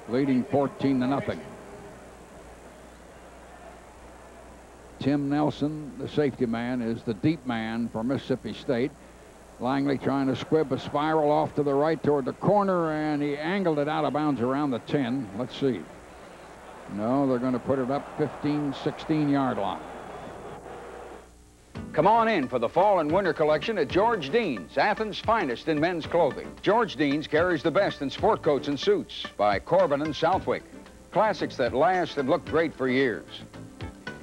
Leading 14-0. Tim Nelson, the safety man, is the deep man for Mississippi State. Langley trying to squib a spiral off to the right toward the corner, and he angled it out of bounds around the 10. Let's see. No, they're going to put it up 15, 16-yard line. Come on in for the fall and winter collection at George Dean's, Athens' finest in men's clothing. George Dean's carries the best in sport coats and suits by Corbin and Southwick. Classics that last and look great for years.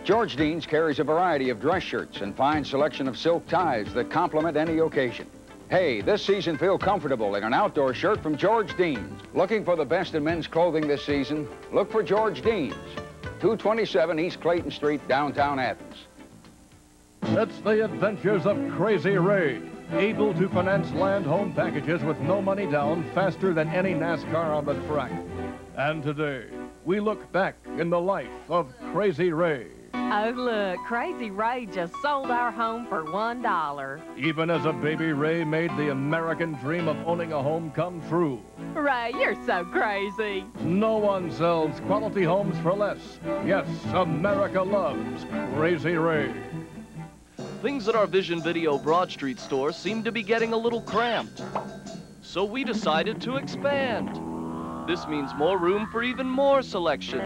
George Dean's carries a variety of dress shirts and fine selection of silk ties that complement any occasion. Hey, this season feel comfortable in an outdoor shirt from George Dean's. Looking for the best in men's clothing this season? Look for George Dean's, 227 East Clayton Street, downtown Athens. It's the adventures of Crazy Ray, able to finance land home packages with no money down faster than any NASCAR on the track. And today, we look back in the life of Crazy Ray. Oh, look, Crazy Ray just sold our home for $1. Even as a baby, Ray made the American dream of owning a home come true. Ray, you're so crazy. No one sells quality homes for less. Yes, America loves Crazy Ray. Things at our Vision Video Broad Street store seem to be getting a little cramped. So we decided to expand. This means more room for even more selections.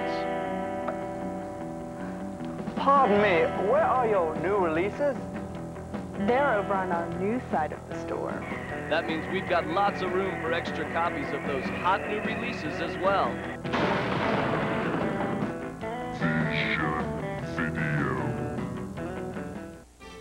Pardon me, where are your new releases? They're over on our new side of the store. That means we've got lots of room for extra copies of those hot new releases as well. Vision Video.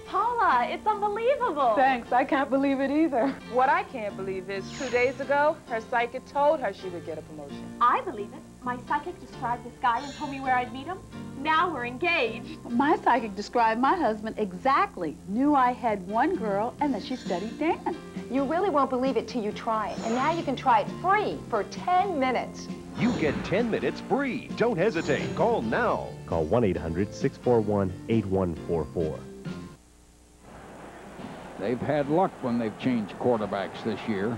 Paula, it's unbelievable. Thanks, I can't believe it either. What I can't believe is 2 days ago, her psychic told her she would get a promotion. I believe it. My psychic described this guy and told me where I'd meet him. Now we're engaged. My psychic described my husband exactly. Knew I had 1 girl and that she studied dance. You really won't believe it till you try it. And now you can try it free for 10 minutes. You get 10 minutes free. Don't hesitate. Call now. Call 1-800-641-8144. They've had luck when they've changed quarterbacks this year.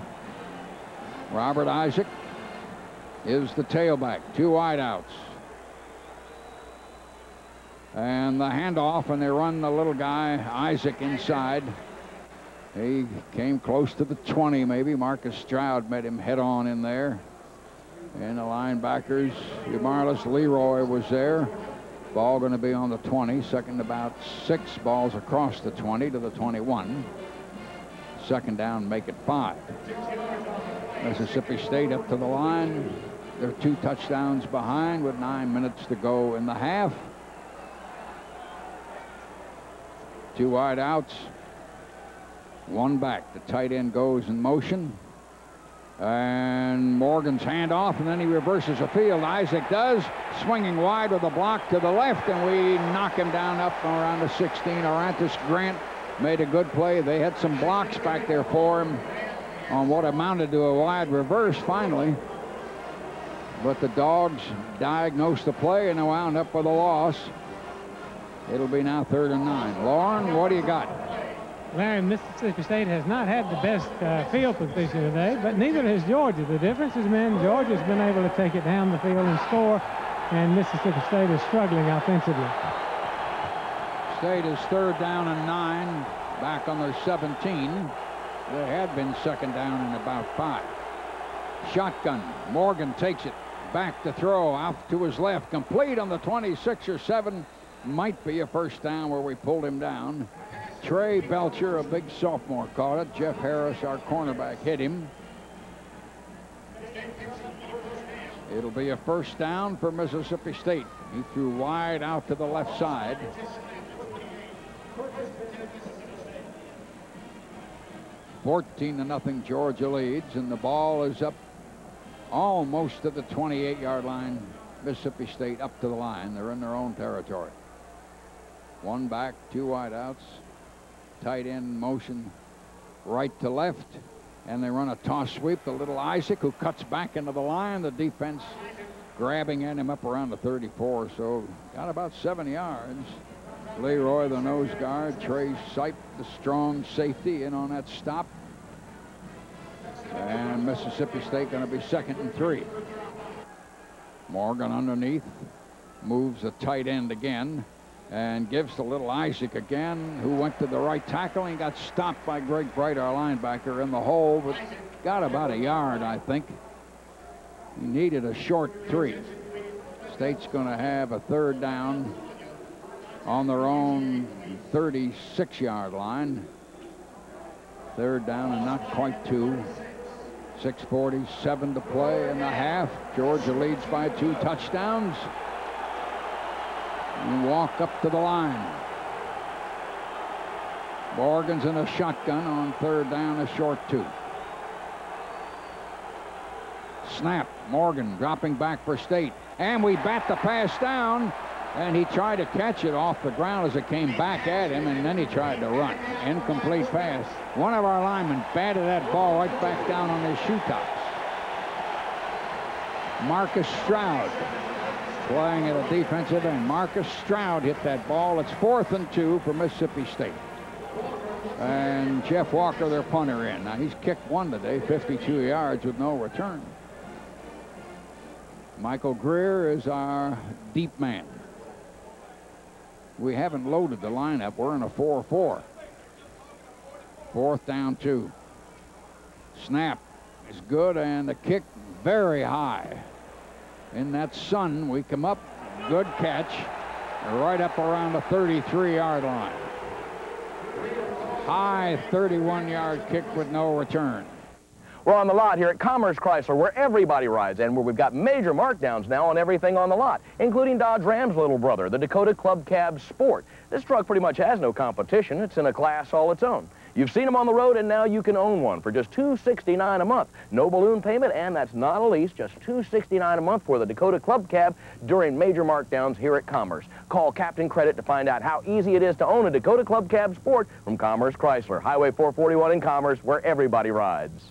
Robert Isaac is the tailback. 2 wideouts. And the handoff, and they run the little guy, Isaac, inside. He came close to the 20, maybe. Marcus Stroud met him head-on in there. And the linebackers, Marlis Leroy was there. Ball going to be on the 20. Second about 6. Balls across the 20 to the 21. Second down, make it 5. Mississippi State up to the line. They're 2 touchdowns behind with 9 minutes to go in the half. 2 wide outs, 1 back. The tight end goes in motion. And Morgan's handoff, and then he reverses the field. Isaac does, swinging wide with a block to the left, and we knock him down up around the 16. Orantis Grant made a good play. They had some blocks back there for him on what amounted to a wide reverse finally. But the Dogs diagnosed the play and they wound up with a loss. It'll be now 3rd and 9. Lauren, what do you got? Larry, Mississippi State has not had the best field position today, but neither has Georgia. The difference has been Georgia's been able to take it down the field and score, and Mississippi State is struggling offensively. State is 3rd down and 9, back on their 17. They had been 2nd down and about 5. Shotgun. Morgan takes it. Back to throw. Out to his left. Complete on the 26 or 7. Might be a first down where we pulled him down. Trey Belcher, a big sophomore, caught it. Jeff Harris, our cornerback, hit him. It'll be a first down for Mississippi State. He threw wide out to the left side. (14-0) Georgia leads, and the ball is up almost to the 28-yard line. Mississippi State up to the line. They're in their own territory. One back, 2 wideouts. Tight end motion right to left, and they run a toss sweep to little Isaac, who cuts back into the line. The defense grabbing at him up around the 34, so got about 7 yards. Leroy, the nose guard. Trey Sipe, the strong safety, in on that stop. And Mississippi State going to be 2nd and 3. Morgan underneath, moves the tight end again, and gives to little Isaac again, who went to the right tackle and got stopped by Greg Bright, our linebacker, in the hole, but got about a yard, I think. He needed a short 3. State's going to have a 3rd down on their own 36-yard line. 3rd down and not quite 2. 6:47 to play in the half. Georgia leads by 2 touchdowns. And walk up to the line. Morgan's in a shotgun on 3rd down, a short 2. Snap. Morgan dropping back for State. And we bat the pass down. And he tried to catch it off the ground as it came back at him, and then he tried to run. Incomplete pass. One of our linemen batted that ball right back down on his shoe tops. Marcus Stroud playing at a defensive end. Marcus Stroud hit that ball. It's 4th and 2 for Mississippi State. And Jeff Walker, their punter, in. Now, he's kicked one today, 52 yards with no return. Michael Greer is our deep man. We haven't loaded the lineup. We're in a 4-4. 4th down 2. Snap is good, and the kick very high. In that sun, we come up. Good catch. Right up around the 33-yard line. High 31-yard kick with no return. We're on the lot here at Commerce Chrysler, where everybody rides, and where we've got major markdowns now on everything on the lot, including Dodge Ram's little brother, the Dakota Club Cab Sport. This truck pretty much has no competition. It's in a class all its own. You've seen them on the road, and now you can own one for just $269 a month. No balloon payment, and that's not a lease, just $269 a month for the Dakota Club Cab during major markdowns here at Commerce. Call Captain Credit to find out how easy it is to own a Dakota Club Cab Sport from Commerce Chrysler, Highway 441 in Commerce, where everybody rides.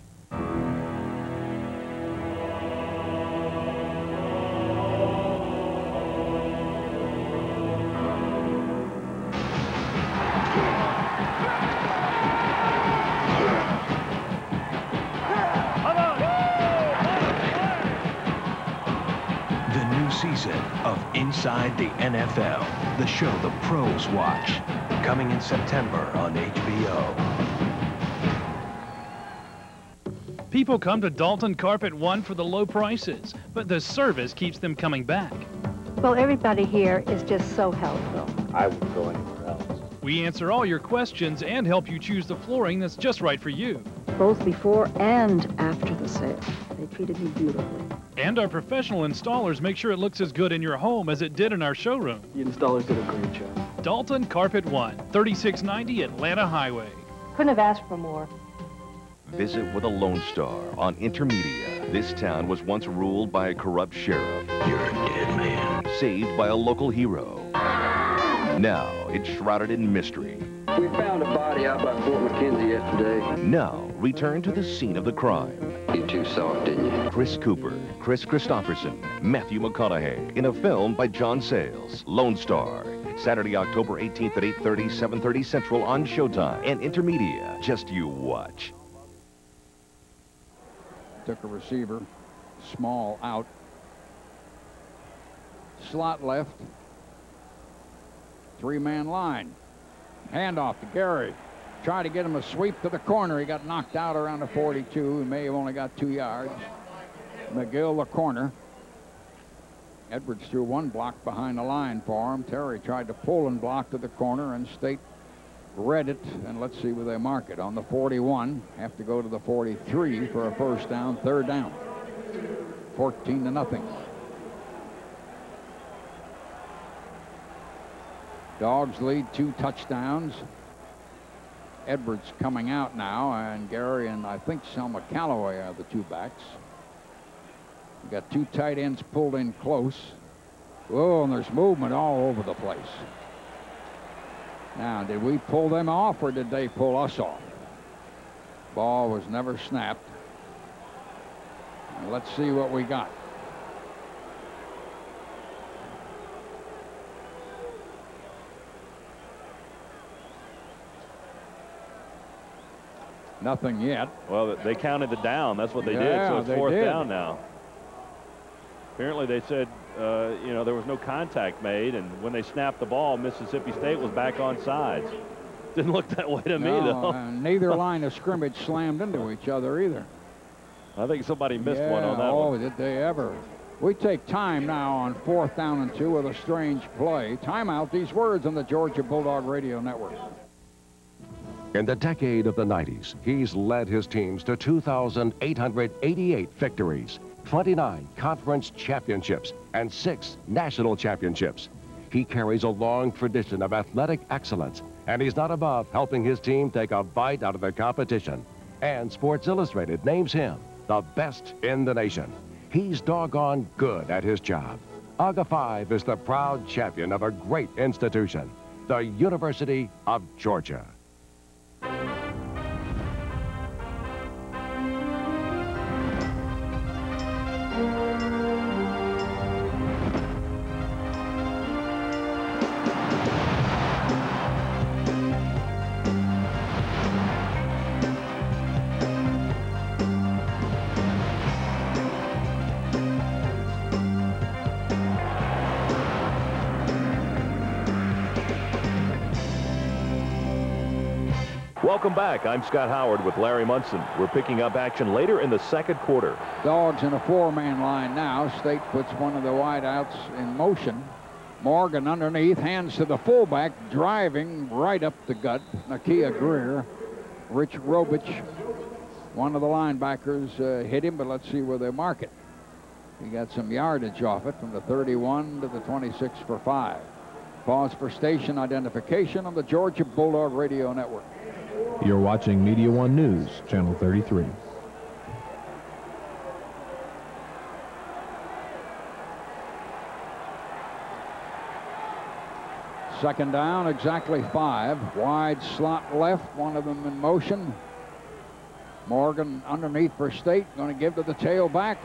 Season of Inside the NFL, the show the pros watch, coming in September on HBO. People come to Dalton Carpet One for the low prices, but the service keeps them coming back. Well, everybody here is just so helpful. I wouldn't go anywhere else. We answer all your questions and help you choose the flooring that's just right for you. Both before and after the sale. They treated me beautifully. And our professional installers make sure it looks as good in your home as it did in our showroom. The installers did a great job. Dalton Carpet One, 3690 Atlanta Highway. Couldn't have asked for more. Visit with a Lone Star on Intermedia. This town was once ruled by a corrupt sheriff. You're a dead man. Saved by a local hero. Now it's shrouded in mystery. We found a body out by Fort McKenzie yesterday. Now return to the scene of the crime. You too saw it, didn't you? Chris Cooper, Chris Christopherson, Matthew McConaughey in a film by John Sayles, Lone Star. Saturday, October 18th at 8:30, 7:30 Central on Showtime. And Intermedia. Just you watch. Took a receiver. Small out. Slot left. Three-man line. Handoff to Gary. Tried to get him a sweep to the corner. He got knocked out around the 42. He may have only got 2 yards. McGill, the corner. Edwards threw one block behind the line for him. Terry tried to pull and block to the corner, and State read it. And let's see where they mark it. On the 41, have to go to the 43 for a first down, third down. 14-0. Dogs lead 2 touchdowns. Edwards coming out now, and Gary and I think Selma Calloway are the 2 backs. We got 2 tight ends pulled in close. Oh, and there's movement all over the place. Now, did we pull them off, or did they pull us off? Ball was never snapped. And let's see what we got. Nothing yet. Well, they counted the down. That's what they did. So it's 4th down now. Apparently they said, you know, there was no contact made, and when they snapped the ball, Mississippi State was back on sides. Didn't look that way to me, though. Neither line of scrimmage slammed into each other either. I think somebody missed one on that one. Oh, did they ever. We take time now on 4th down and 2 with a strange play. Timeout. These words on the Georgia Bulldog Radio Network. In the decade of the 90s, he's led his teams to 2,888 victories, 29 conference championships, and 6 national championships. He carries a long tradition of athletic excellence, and he's not above helping his team take a bite out of the competition. And Sports Illustrated names him the best in the nation. He's doggone good at his job. AGA 5 is the proud champion of a great institution, the University of Georgia. Welcome back. I'm Scott Howard with Larry Munson. We're picking up action later in the second quarter. Dogs in a 4-man line now. State puts one of the wideouts in motion. Morgan underneath, hands to the fullback, driving right up the gut. Nakia Greer. Rich Robich, one of the linebackers, hit him, but let's see where they mark it. He got some yardage off it from the 31 to the 26 for 5. Pause for station identification on the Georgia Bulldog Radio Network. You're watching Media One News, Channel 33. Second down, exactly 5. Wide slot left, one of them in motion. Morgan underneath for State, going to give to the tailback.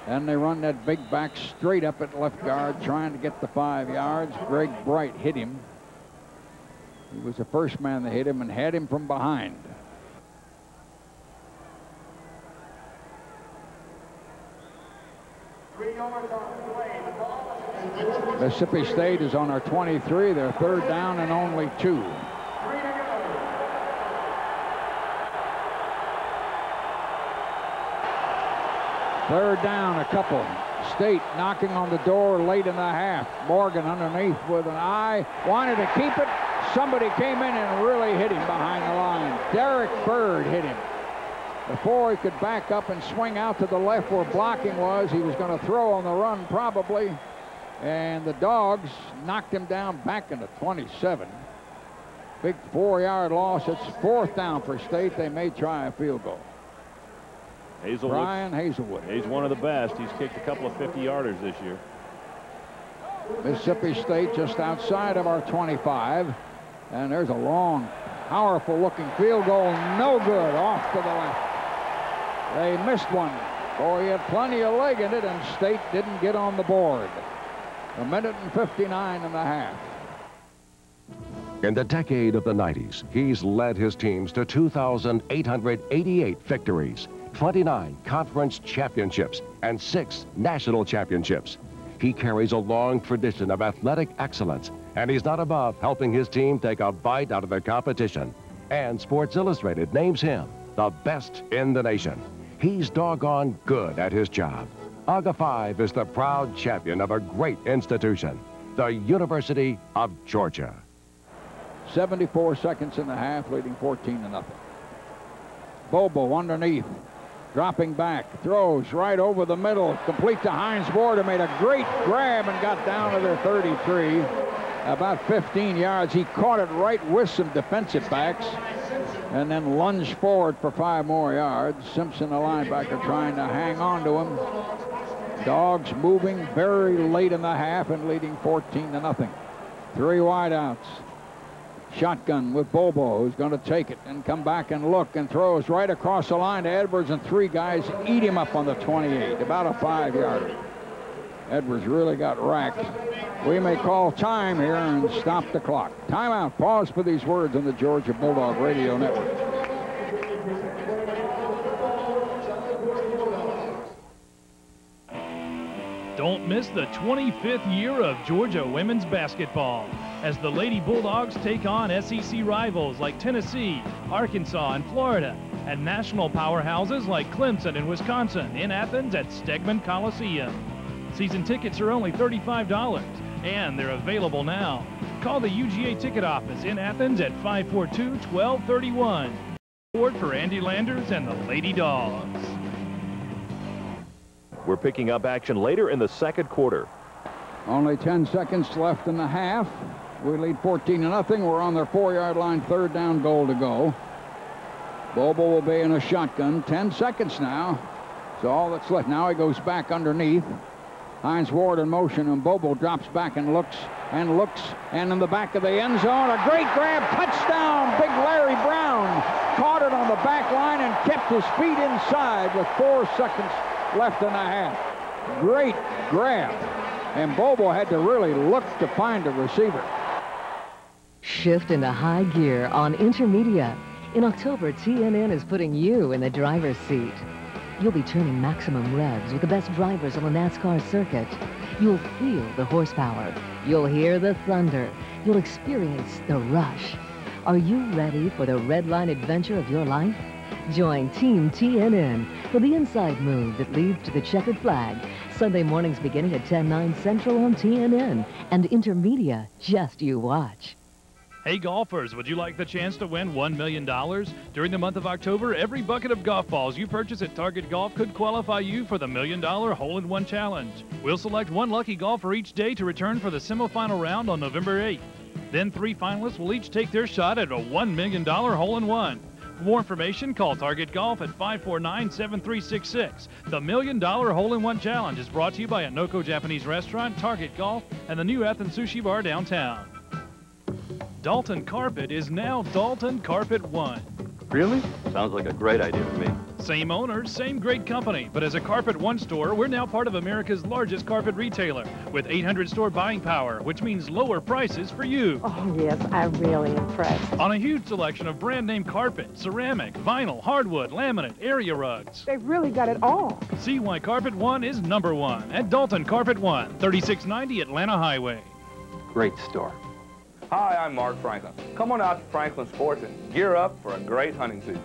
And they run that big back straight up at left guard, trying to get the 5 yards. Greg Bright hit him. He was the first man that hit him and had him from behind. Mississippi State is on our 23. They're 3rd down and only 2. Third down, a couple. State knocking on the door late in the half. Morgan underneath with an eye. Wanted to keep it. Somebody came in and really hit him behind the line. Derek Bird hit him. Before he could back up and swing out to the left where blocking was, he was going to throw on the run probably. And the Dogs knocked him down back into 27. Big 4-yard loss. It's 4th down for State. They may try a field goal. Brian Hazelwood. He's one of the best. He's kicked a couple of 50-yarders this year. Mississippi State just outside of our 25. And there's a long, powerful-looking field goal. No good. Off to the left. They missed one. Boy, he had plenty of leg in it, and State didn't get on the board. 1:59 and a half. In the decade of the 90s, he's led his teams to 2,888 victories, 29 conference championships, and 6 national championships. He carries a long tradition of athletic excellence, and he's not above helping his team take a bite out of the competition. And Sports Illustrated names him the best in the nation. He's doggone good at his job. AGA 5 is the proud champion of a great institution, the University of Georgia. 74 seconds in the half, leading 14-0. Bobo underneath, dropping back, throws right over the middle, complete to Hines Ward, who made a great grab and got down to their 33, about 15 yards. He caught it right with some defensive backs and then lunged forward for 5 more yards. Simpson, the linebacker, trying to hang on to him. Dogs moving very late in the half and leading 14-0. 3 wideouts. Shotgun with Bobo, who's going to take it and come back and look and throws right across the line to Edwards, and 3 guys eat him up on the 28, about a 5-yarder. Edwards really got racked. We may call time here and stop the clock. Timeout. Pause for these words on the Georgia Bulldog Radio Network. Don't miss the 25th year of Georgia women's basketball as the Lady Bulldogs take on SEC rivals like Tennessee, Arkansas, and Florida, and national powerhouses like Clemson and Wisconsin in Athens at Stegman Coliseum. Season tickets are only $35, and they're available now. Call the UGA ticket office in Athens at 542-1231. Support for Andy Landers and the Lady Dogs. We're picking up action later in the second quarter. Only 10 seconds left in the half. We lead 14-0. We're on their 4-yard line, 3rd down, goal to go. Bobo will be in a shotgun. 10 seconds now. So all that's left. Now he goes back underneath. Hines Ward in motion, and Bobo drops back and looks, and in the back of the end zone, a great grab, touchdown, big Larry Brown. Caught it on the back line and kept his feet inside with 4 seconds left in the half. Great grab. And Bobo had to really look to find a receiver. Shift into high gear on Intermedia. In October, TNN is putting you in the driver's seat. You'll be turning maximum revs with the best drivers on the NASCAR circuit. You'll feel the horsepower. You'll hear the thunder. You'll experience the rush. Are you ready for the red line adventure of your life? Join Team TNN for the inside move that leads to the checkered flag. Sunday mornings beginning at 10/9 Central on TNN. And Intermedia, just you watch. Hey golfers, would you like the chance to win $1 million? During the month of October, every bucket of golf balls you purchase at Target Golf could qualify you for the $1 Million Hole-in-One Challenge. We'll select 1 lucky golfer each day to return for the semifinal round on November 8th. Then 3 finalists will each take their shot at a $1 million hole-in-one. For more information, call Target Golf at 549-7366. The $1 Million Hole-in-One Challenge is brought to you by Anoko Japanese Restaurant, Target Golf, and the new Athens Sushi Bar downtown. Dalton Carpet is now Dalton Carpet One. Really? Sounds like a great idea to me. Same owner, same great company, but as a Carpet One store, we're now part of America's largest carpet retailer with 800 store buying power, which means lower prices for you. Oh, yes, I'm really impressed. On a huge selection of brand name carpet, ceramic, vinyl, hardwood, laminate, area rugs. They've really got it all. See why Carpet One is #1 at Dalton Carpet One, 3690 Atlanta Highway. Great store. Hi, I'm Mark Franklin. Come on out to Franklin Sports and gear up for a great hunting season.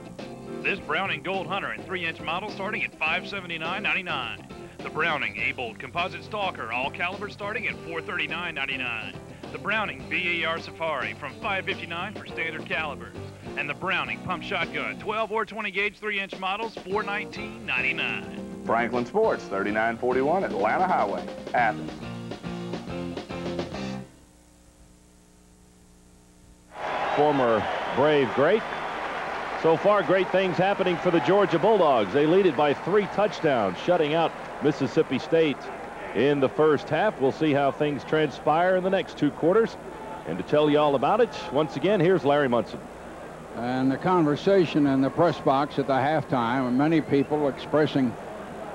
This Browning Gold Hunter in 3-inch model starting at $579.99. The Browning A-Bolt Composite Stalker, all caliber starting at $439.99. The Browning BAR Safari from $559 for standard calibers. And the Browning Pump Shotgun, 12 or 20 gauge 3-inch models, $419.99. Franklin Sports, 3941 Atlanta Highway, Athens. Former Brave great. So far, great things happening for the Georgia Bulldogs. They lead it by 3 touchdowns, shutting out Mississippi State in the first half. We'll see how things transpire in the next 2 quarters. And to tell you all about it, once again, here's Larry Munson. And the conversation in the press box at the halftime, and many people expressing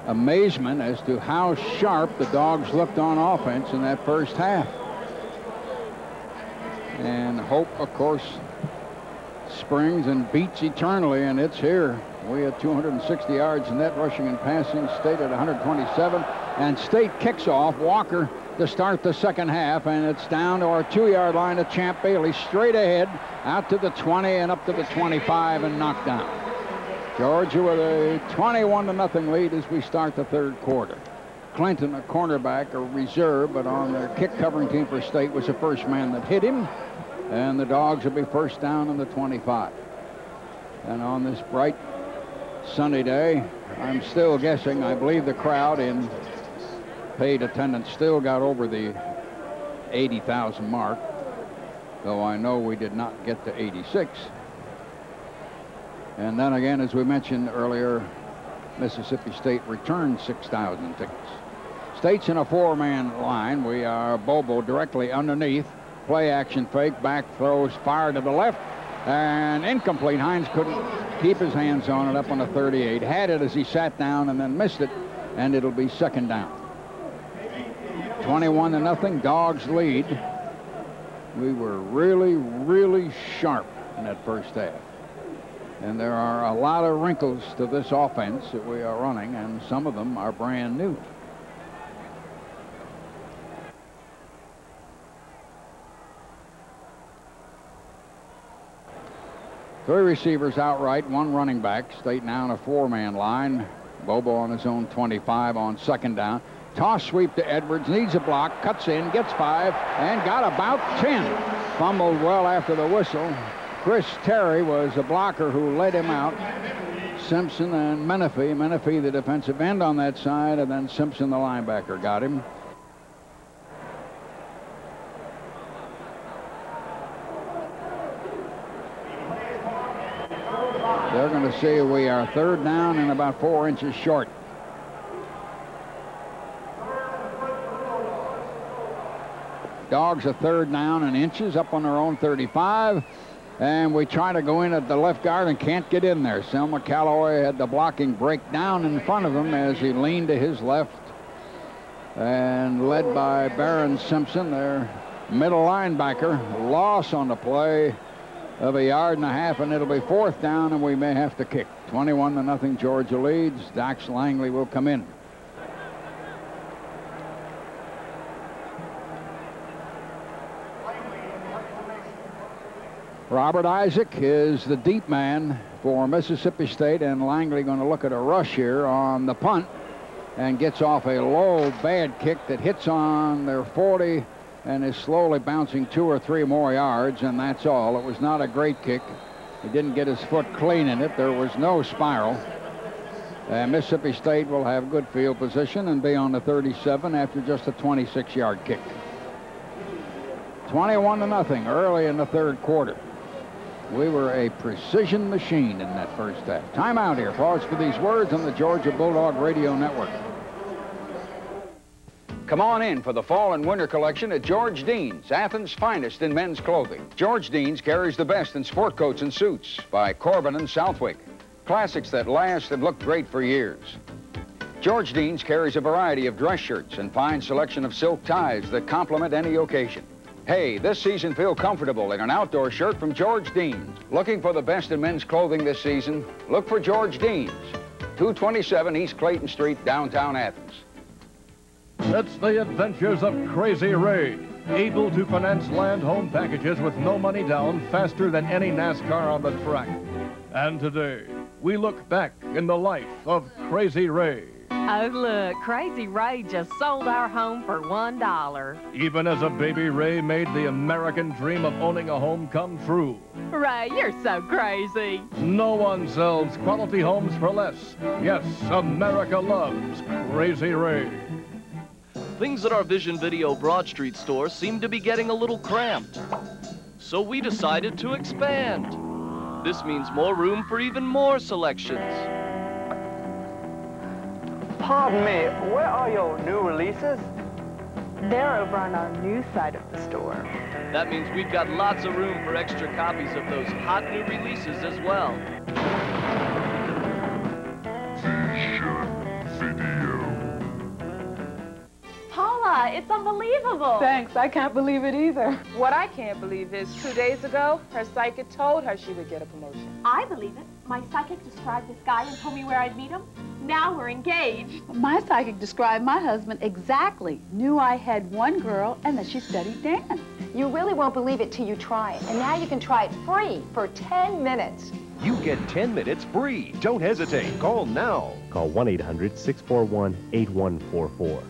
amazement as to how sharp the Dogs looked on offense in that first half. And hope, of course, springs and beats eternally, and it's here. We had 260 yards in net rushing and passing. State at 127. And State kicks off Walker to start the second half, and it's down to our 2-yard line to Champ Bailey, straight ahead, out to the 20 and up to the 25 and knocked down. Georgia with a 21-0 lead as we start the third quarter. Clinton, a cornerback, a reserve, but on their kick covering team for State, was the first man that hit him, and the Dogs will be first down on the 25. And on this bright sunny day, I'm still guessing, I believe the crowd in paid attendance still got over the 80,000 mark, though I know we did not get to 86. And then again, as we mentioned earlier, Mississippi State returned 6,000 tickets. State's in a 4-man line. We are Bobo directly underneath. Play action fake, back throws, fire to the left, and incomplete. Hines couldn't keep his hands on it up on the 38. Had it as he sat down and then missed it, and it'll be second down. 21-0, Dogs lead. We were really, really sharp in that first half. And there are a lot of wrinkles to this offense that we are running, and some of them are brand new. Three receivers outright, one running back. State now in a 4-man line. Bobo on his own 25 on second down. Toss sweep to Edwards, needs a block, cuts in, gets 5, and got about 10. Fumbled well after the whistle. Chris Terry was the blocker who led him out. Simpson and Menifee. Menifee, the defensive end on that side, and then Simpson, the linebacker, got him. They're going to say we are third down and about 4 inches short. Dogs a third down and inches up on their own 35. And we try to go in at the left guard and can't get in there. Selma Calloway had the blocking break down in front of him as he leaned to his left. And led by Barron Simpson, their middle linebacker. Loss on the play of 1.5 yards, and it'll be fourth down, and we may have to kick. 21-0, Georgia leads. Dax Langley will come in. Robert Isaac is the deep man for Mississippi State, and Langley going to look at a rush here on the punt and gets off a low, bad kick that hits on their 40 and is slowly bouncing 2 or 3 more yards, and that's all. It was not a great kick. He didn't get his foot clean in it. There was no spiral. And Mississippi State will have good field position and be on the 37 after just a 26-yard kick. 21-0 early in the third quarter. We were a precision machine in that first half. Timeout here. Pause for these words on the Georgia Bulldog Radio Network. Come on in for the fall and winter collection at George Dean's, Athens' finest in men's clothing. George Dean's carries the best in sport coats and suits by Corbin and Southwick. Classics that last and look great for years. George Dean's carries a variety of dress shirts and fine selection of silk ties that complement any occasion. Hey, this season feel comfortable in an outdoor shirt from George Dean's. Looking for the best in men's clothing this season? Look for George Dean's, 227 East Clayton Street, downtown Athens. It's the adventures of Crazy Ray, able to finance land home packages with no money down faster than any NASCAR on the track. And today, we look back in the life of Crazy Ray. Oh, look, Crazy Ray just sold our home for $1. Even as a baby, Ray made the American dream of owning a home come true. Ray, you're so crazy. No one sells quality homes for less. Yes, America loves Crazy Ray. Things at our Vision Video Broad Street store seem to be getting a little cramped. So we decided to expand. This means more room for even more selections. Pardon me, where are your new releases? They're over on our new side of the store. That means we've got lots of room for extra copies of those hot new releases as well. Paula, it's unbelievable. Thanks. I can't believe it either. What I can't believe is 2 days ago, her psychic told her she would get a promotion. I believe it. My psychic described this guy and told me where I'd meet him. Now we're engaged. My psychic described my husband exactly. Knew I had one girl and that she studied dance. You really won't believe it till you try it. And now you can try it free for 10 minutes. You get 10 minutes free. Don't hesitate. Call now. Call 1-800-641-8144.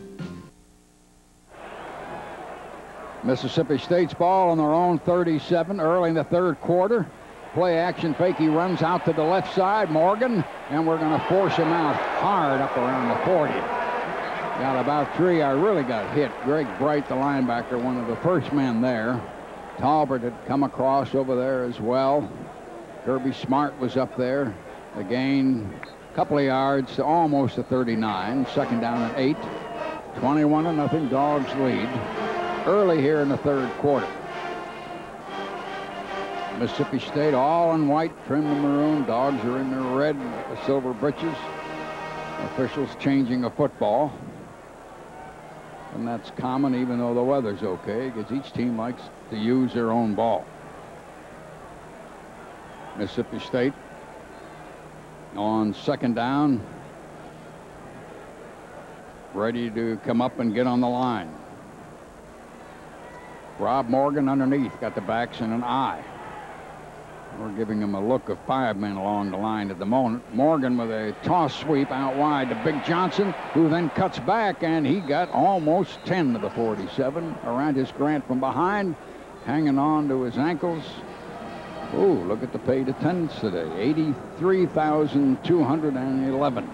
Mississippi State's ball on their own 37 early in the third quarter. Play action fake. He runs out to the left side, Morgan, and we're going to force him out hard up around the 40. Got about 3. I really got hit. Greg Bright, the linebacker, one of the first men there. Talbert had come across over there as well. Kirby Smart was up there. A gain, a couple of yards to almost a 39. Second down and 8. 21-0. Dogs lead early here in the third quarter. Mississippi State all in white, trimmed in maroon. Dogs are in their red, silver breeches. Officials changing a football. And that's common even though the weather's okay, because each team likes to use their own ball. Mississippi State on second down, ready to come up and get on the line. Rob Morgan underneath, got the backs in an eye. We're giving him a look of 5 men along the line at the moment. Morgan with a toss sweep out wide to Big Johnson, who then cuts back, and he got almost 10 to the 47. Arantis Grant from behind, hanging on to his ankles. Oh, look at the paid attendance today, 83,211.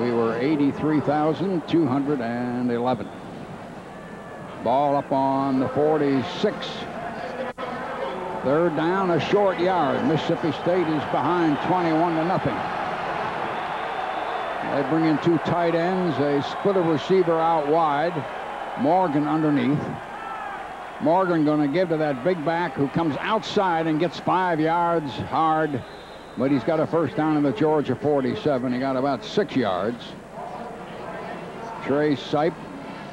We were 83,211. Ball up on the 46. Third down, a short yard. Mississippi State is behind 21-0. They bring in 2 tight ends. They split a receiver out wide. Morgan underneath. Morgan going to give to that big back who comes outside and gets 5 yards hard. But he's got a first down in the Georgia 47. He got about 6 yards. Trey Sipe,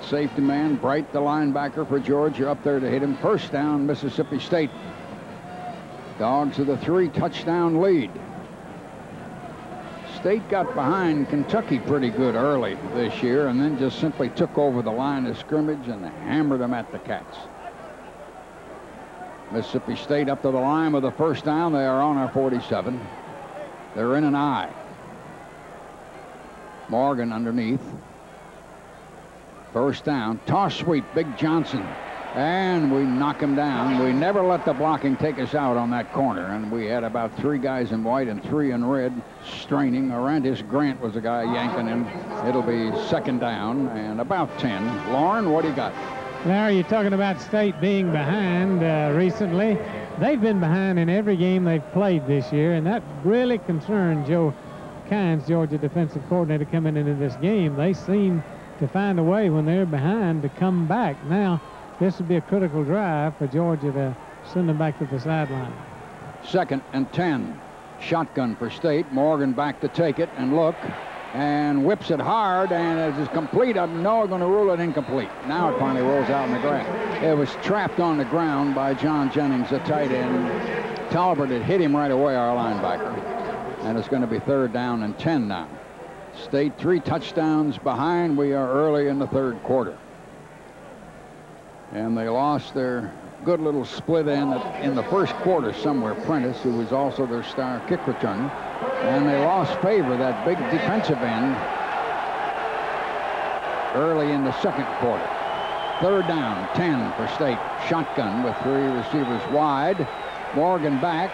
safety man. Bright, the linebacker for Georgia, up there to hit him. First down, Mississippi State. Dogs with a 3-touchdown lead. State got behind Kentucky pretty good early this year and then just simply took over the line of scrimmage and hammered them at the Cats. Mississippi State up to the line with a first down. They are on our 47. They're in an eye. Morgan underneath. First down. Toss sweep. Big Johnson. And we knock him down. We never let the blocking take us out on that corner. And we had about 3 guys in white and 3 in red straining. Arantis Grant was the guy yanking him. It'll be second down and about 10. Lauren, what do you got? Larry, you're talking about State being behind recently. They've been behind in every game they've played this year, and that really concerned Joe Kynes, Georgia defensive coordinator, coming into this game. They seem to find a way when they're behind to come back. Now, this would be a critical drive for Georgia to send them back to the sideline. Second and 10. Shotgun for State. Morgan back to take it and look. And whips it hard, and it is complete. I'm going to rule it incomplete. Now it finally rolls out in the ground. It was trapped on the ground by John Jennings, the tight end. Talbert had hit him right away, our linebacker. And it's going to be third down and 10 now. State 3 touchdowns behind. We are early in the third quarter. And they lost their good little split end in the first quarter somewhere. Prentice, who was also their star kick returner. And they lost Favor, that big defensive end, early in the second quarter. Third down, 10 for State. Shotgun with 3 receivers wide. Morgan back,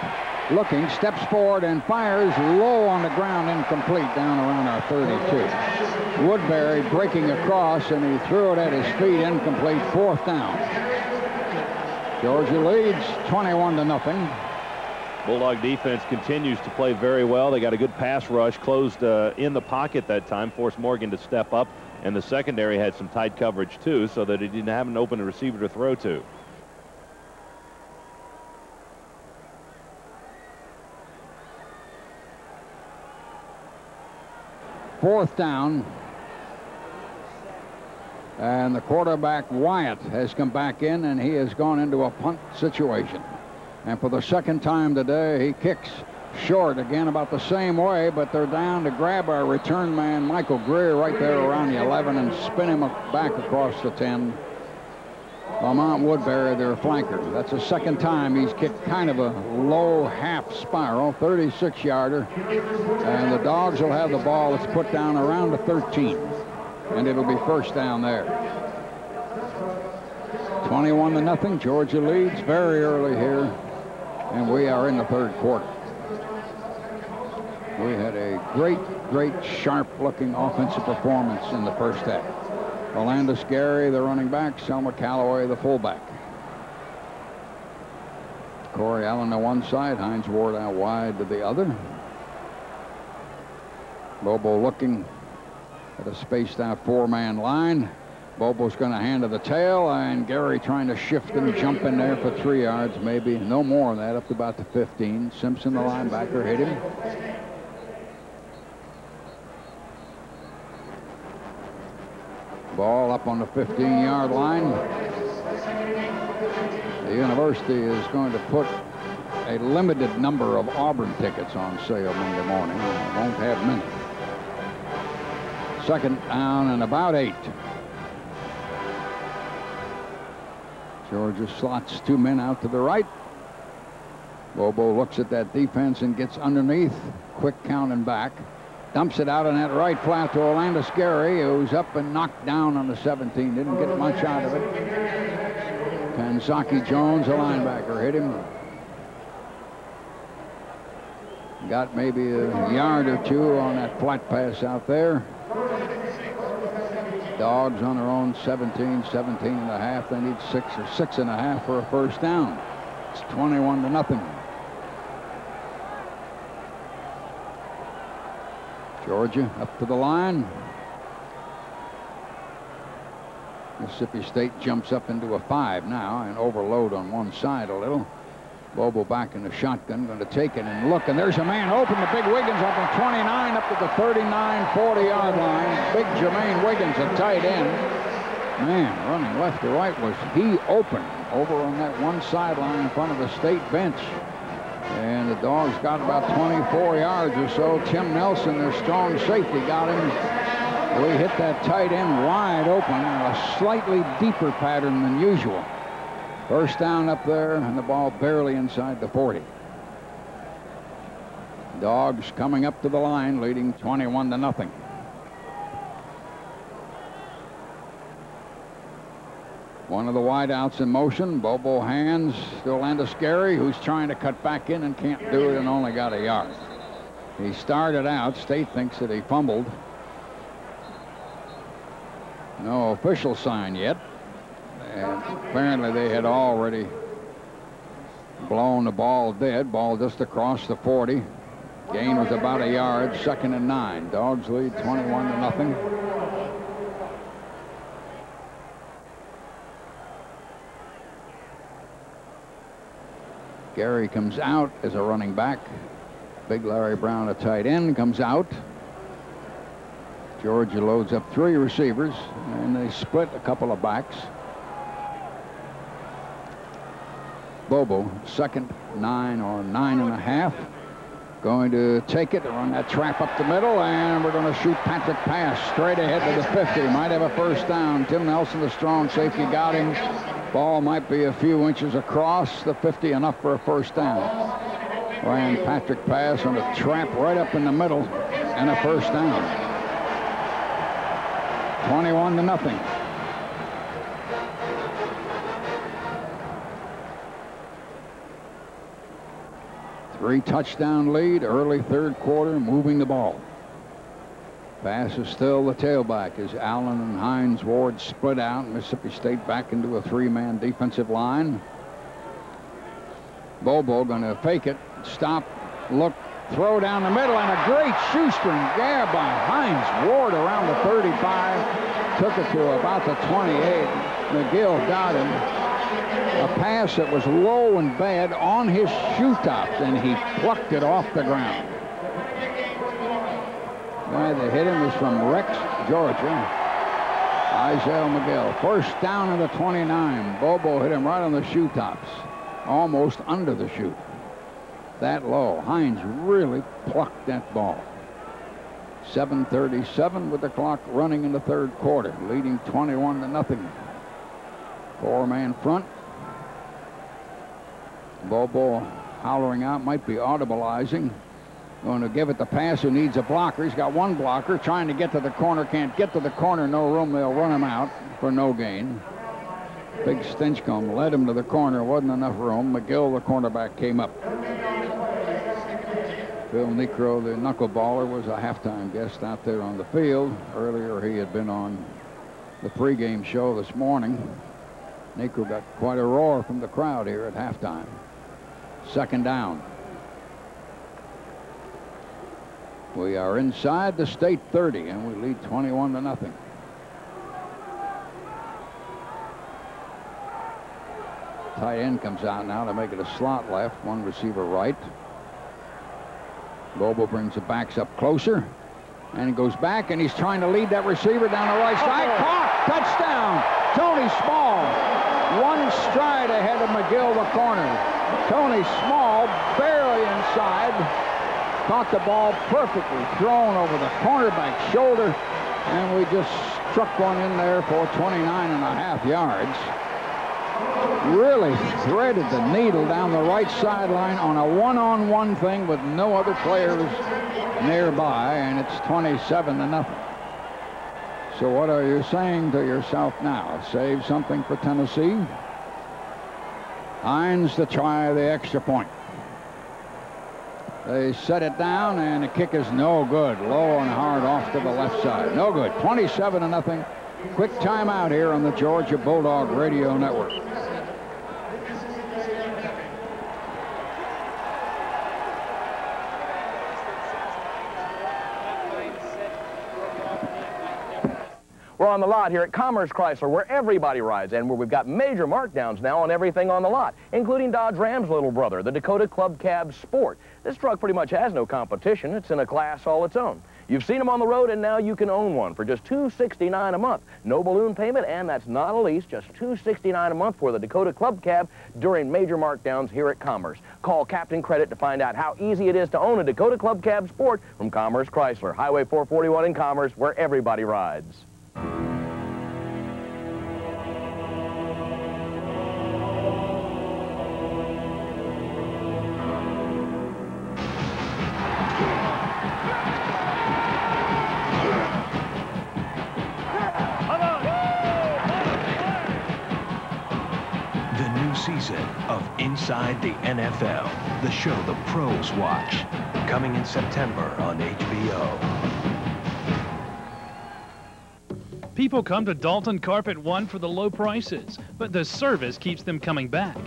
looking, steps forward and fires low on the ground, incomplete, down around our 32. Woodbury breaking across, and he threw it at his feet, incomplete, fourth down. Georgia leads 21-0. Bulldog defense continues to play very well. They got a good pass rush, closed in the pocket that time, forced Morgan to step up, and the secondary had some tight coverage too, so that he didn't have an open receiver to throw to. 4th down. And the quarterback, Wyatt, has come back in, and he has gone into a punt situation. And for the 2nd time today, he kicks short again about the same way, but they're down to grab our return man, Michael Greer, right there around the 11 and spin him back across the 10. Lamont Woodbury, their flanker. That's the 2nd time he's kicked kind of a low half spiral, 36-yarder. And the Dogs will have the ball. It's put down around the 13. And it'll be 1st down there. 21-0. Georgia leads very early here. And we are in the 3rd quarter. We had a great, sharp-looking offensive performance in the 1st half. Orlando Scary, the running back. Selma Calloway, the fullback. Corey Allen to one side. Hines Ward out wide to the other. Bobo looking at a spaced-out 4-man line. Bobo's going to hand to the tail, and Gary trying to shift and jump in there for 3 yards, maybe. No more than that, up to about the 15. Simpson, the linebacker, hit him. Ball up on the 15-yard line. The university is going to put a limited number of Auburn tickets on sale Monday morning. It won't have many. 2nd down and about 8. Georgia slots 2 men out to the right. Bobo looks at that defense and gets underneath. Quick counting back. Dumps it out on that right flat to Orlando Scary, who's up and knocked down on the 17. Didn't get much out of it. Kanzaki Jones, a linebacker, hit him. Got maybe a yard or 2 on that flat pass out there. Dogs on their own 17 and a half. They need 6 or 6 and a half for a 1st down. It's 21-0. Georgia up to the line. Mississippi State jumps up into a 5 now and overload on one side a little. Bobo back in the shotgun, going to take it and look, and there's a man open. The big Wiggins up to 29, up to the 39, 40-yard line. Big Jermaine Wiggins, a tight end. Man, running left to right. Was he open over on that one sideline in front of the state bench? And the Dogs got about 24 yards or so. Tim Nelson, their strong safety, got him. We hit that tight end wide open in a slightly deeper pattern than usual. 1st down up there, and the ball barely inside the 40. Dogs coming up to the line, leading 21-0. One of the wideouts in motion. Bobo hands to Orlando Scary, who's trying to cut back in and can't do it and only got a yard. He started out. State thinks that he fumbled. No official sign yet. And apparently they had already blown the ball dead. Ball just across the 40. Gain was about a yard. 2nd and 9. Dogs lead 21-0. Gary comes out as a running back. Big Larry Brown, a tight end, comes out. Georgia loads up 3 receivers, and they split a couple of backs. Bobo, 2nd 9 or 9.5. Going to take it, run that trap up the middle, and we're going to shoot Patrick Pass straight ahead to the 50. Might have a 1st down. Tim Nelson, the strong safety, got him. Ball might be a few inches across the 50, enough for a 1st down. Ran Patrick Pass on a trap right up in the middle, and a 1st down. 21-0. Three-touchdown lead, early 3rd quarter, moving the ball. Pass is still the tailback as Allen and Hines Ward split out. Mississippi State back into a 3-man defensive line. Bobo going to fake it, stop, look, throw down the middle, and a great shoestring grab by Hines Ward around the 35. Took it to about the 28. McGill got him. A pass that was low and bad on his shoe tops, and he plucked it off the ground. guy that hit him is from Rex, Georgia. Isaiah McGill. First down at the 29. Bobo hit him right on the shoe tops. Almost under the shoe. That low. Hines really plucked that ball. 7:37 with the clock running in the third quarter, leading 21-0. Four-man front. Bobo hollering out, might be audibleizing. Going to give it the pass who needs a blocker. He's got one blocker trying to get to the corner. Can't get to the corner. No room. They'll run him out for no gain. Big Stinchcomb led him to the corner. Wasn't enough room. McGill, the cornerback, came up. Phil Necro, the knuckleballer, was a halftime guest out there on the field. Earlier, he had been on the pregame show this morning. Necro got quite a roar from the crowd here at halftime. Second down. We are inside the state 30, and we lead 21-0. Tight end comes out now to make it a slot left. One receiver right. Bobo brings the backs up closer. And he goes back, and he's trying to lead that receiver down the right side. Caught! Touchdown! Tony Small. One stride ahead of McGill, the corner. Tony Small barely inside. Caught the ball perfectly, thrown over the cornerback's shoulder, and we just struck one in there for 29.5 yards. Really threaded the needle down the right sideline on a one-on-one thing with no other players nearby, and it's 27-0. So what are you saying to yourself now? Save something for Tennessee? Hines to try the extra point. They set it down, and the kick is no good. Low and hard off to the left side. No good. 27-0. Quick timeout here on the Georgia Bulldog Radio Network. We're on the lot here at Commerce Chrysler, where everybody rides, and where we've got major markdowns now on everything on the lot, including Dodge Ram's little brother, the Dakota Club Cab Sport. This truck pretty much has no competition. It's in a class all its own. You've seen them on the road, and now you can own one for just $269 a month. No balloon payment, and that's not a lease, just $269 a month for the Dakota Club Cab during major markdowns here at Commerce. Call Captain Credit to find out how easy it is to own a Dakota Club Cab Sport from Commerce Chrysler, Highway 441 in Commerce, where everybody rides. Season of Inside the NFL, the show the pros watch, coming in September on HBO. People come to Dalton Carpet One for the low prices, but the service keeps them coming back.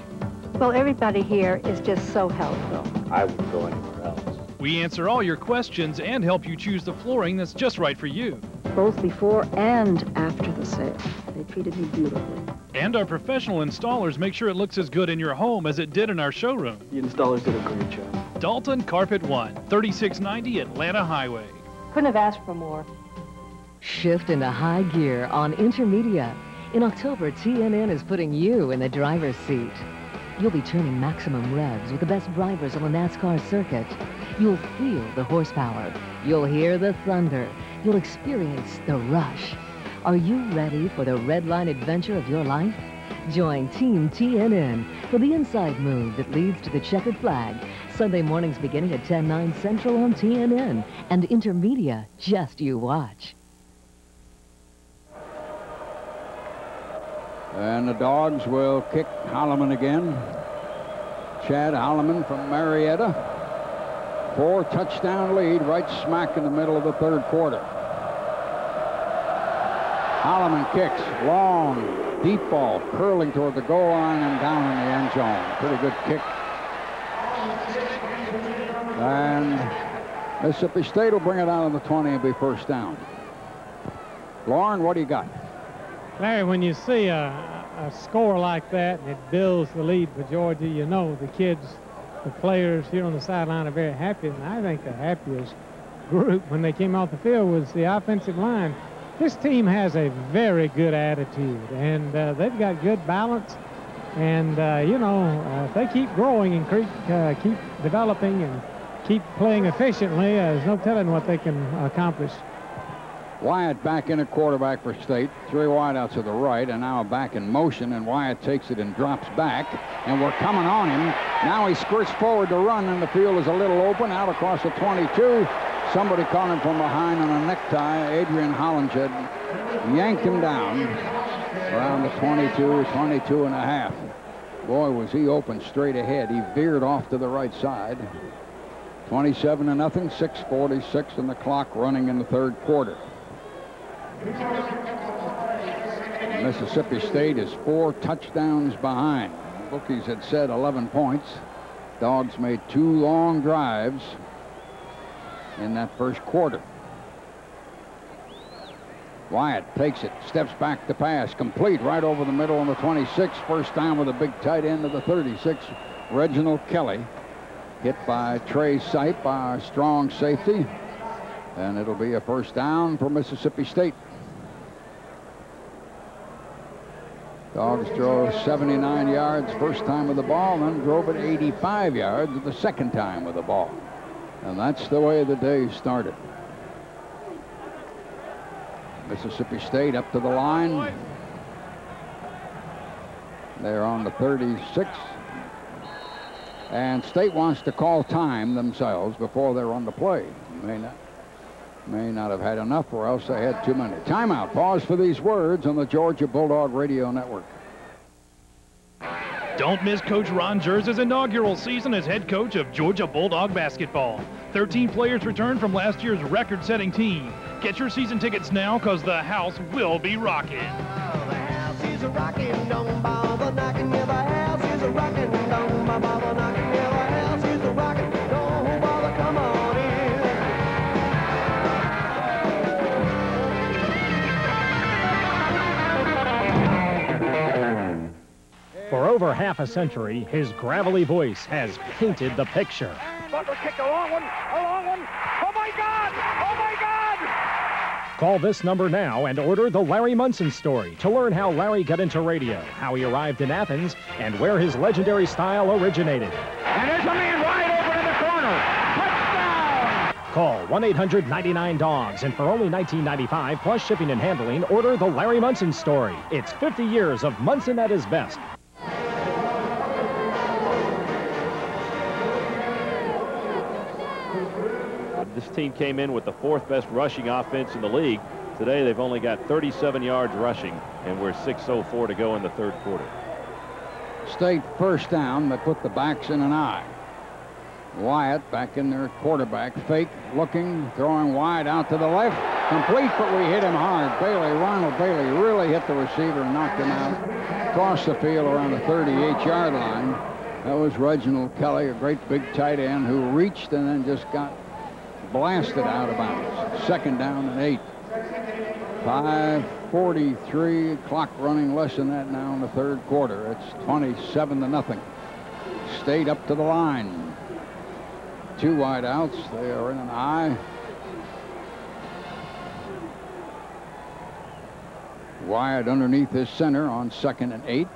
Well, everybody here is just so helpful. I wouldn't go anywhere else. We answer all your questions and help you choose the flooring that's just right for you. Both before and after the sale. They treated me beautifully. And our professional installers make sure it looks as good in your home as it did in our showroom. The installers did a great job. Dalton Carpet One, 3690 Atlanta Highway. Couldn't have asked for more. Shift into high gear on Intermedia. In October, TNN is putting you in the driver's seat. You'll be turning maximum revs with the best drivers on the NASCAR circuit. You'll feel the horsepower. You'll hear the thunder. You'll experience the rush. Are you ready for the red line adventure of your life? Join Team TNN for the inside move that leads to the checkered flag. Sunday mornings beginning at 10/9 Central on TNN. And Intermedia, just you watch. And the Dogs will kick Holloman again. Chad Holloman from Marietta. 4-touchdown lead right smack in the middle of the third quarter. Holloman kicks, long, deep ball, curling toward the goal line and down in the end zone. Pretty good kick. And Mississippi State will bring it out on the 20 and be first down. Lauren, what do you got? Larry, when you see a score like that, and it builds the lead for Georgia, you know the kids, the players here on the sideline are very happy, and I think the happiest group when they came off the field was the offensive line. This team has a very good attitude, and they've got good balance. And, you know, if they keep growing and keep developing and keep playing efficiently, there's no telling what they can accomplish. Wyatt back in at quarterback for State. 3 wideouts to the right, and now back in motion, and Wyatt takes it and drops back, and we're coming on him. Now he squirts forward to run, and the field is a little open, out across the 22. Somebody caught him from behind on a necktie. Adrian Hollins had yanked him down around the 22, 22 and a half. Boy, was he open straight ahead. He veered off to the right side. 27-0, 6:46 and the clock running in the third quarter. Mississippi State is 4 touchdowns behind. Bookies had said 11 points. Dogs made 2 long drives in that first quarter. Wyatt takes it, steps back to pass, complete right over the middle on the 26. First down with a big tight end of the 36, Reginald Kelly. Hit by Trey Sipe, our strong safety. And it'll be a first down for Mississippi State. Dogs drove 79 yards first time with the ball, then drove it 85 yards the second time with the ball. And that's the way the day started. Mississippi State up to the line. They're on the 36. And State wants to call time themselves before they're on the play. May not have had enough, or else they had too many. Timeout. Pause for these words on the Georgia Bulldog Radio Network. Don't miss Coach Ron Jersey's inaugural season as head coach of Georgia Bulldog basketball. 13 players returned from last year's record-setting team. Get your season tickets now, because the house will be rocking. For over half a century, his gravelly voice has painted the picture. Butler kicked a long one, Oh my God! Oh my God! Call this number now and order the Larry Munson story to learn how Larry got into radio, how he arrived in Athens, and where his legendary style originated. And there's a man wide open in the corner. Touchdown! Call 1-800-99-DOGS, and for only $19.95 plus shipping and handling, order the Larry Munson story. It's 50 years of Munson at his best. This team came in with the 4th best rushing offense in the league. Today they've only got 37 yards rushing, and we're 6:04 to go in the third quarter. State first down. They put the backs in an eye. Wyatt back in there, quarterback, fake, looking, throwing wide out to the left. Complete, but we hit him hard. Ronald Bailey really hit the receiver and knocked him out. Across the field around the 38-yard line. That was Reginald Kelly, a great big tight end who reached and then just got blasted out of bounds. Second down and 8. 5:43, clock running less than that now in the third quarter. It's 27-0. State up to the line. 2 wideouts. They are in an eye. Wyatt underneath his center on 2nd and 8.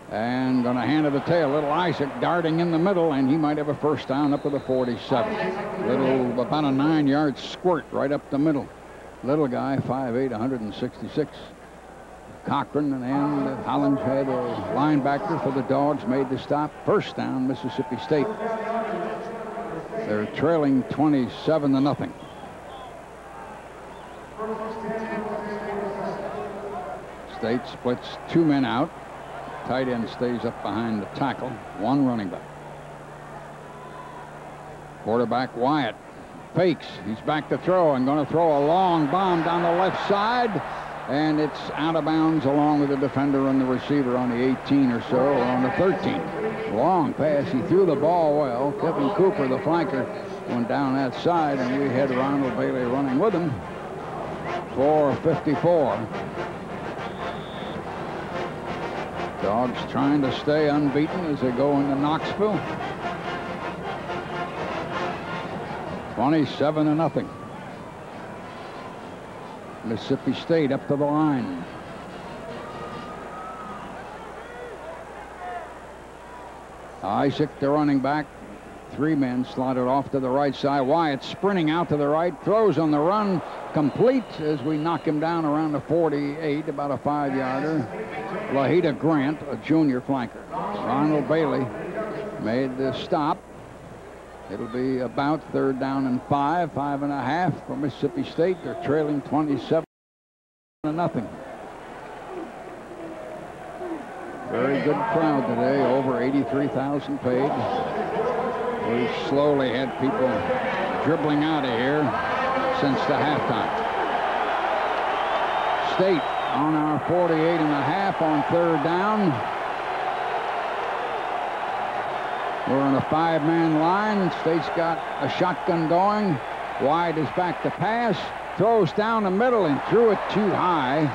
And going to hand it to tail. Little Isaac darting in the middle, and he might have a first down up to the 47. Little, about a 9-yard squirt right up the middle. Little guy, 5'8", 166. Cochran and Hollins had a linebacker for the Dogs, made the stop. First down, Mississippi State. They're trailing 27-0. State splits 2 men out. Tight end stays up behind the tackle. 1 running back. Quarterback Wyatt fakes. He's back to throw and going to throw a long bomb down the left side. And it's out of bounds along with the defender and the receiver on the 18 or so, or on the 13. Long pass. He threw the ball well. Kevin Cooper, the flanker, went down that side, and we had Ronald Bailey running with him for 54. Dogs trying to stay unbeaten as they go into Knoxville. 27-0. Mississippi State up to the line. Isaac, the running back. 3 men slotted off to the right side. Wyatt sprinting out to the right, throws on the run, complete as we knock him down around the 48, about a 5-yarder. Lahita Grant, a junior flanker. Ronald Bailey made the stop. It'll be about 3rd down and 5, 5.5 for Mississippi State. They're trailing 27-0. Very good crowd today, over 83,000 paid. We slowly had people dribbling out of here since the halftime. State on our 48.5 on 3rd down. We're in a 5-man line. State's got a shotgun going. Wide is back to pass. Throws down the middle and threw it too high.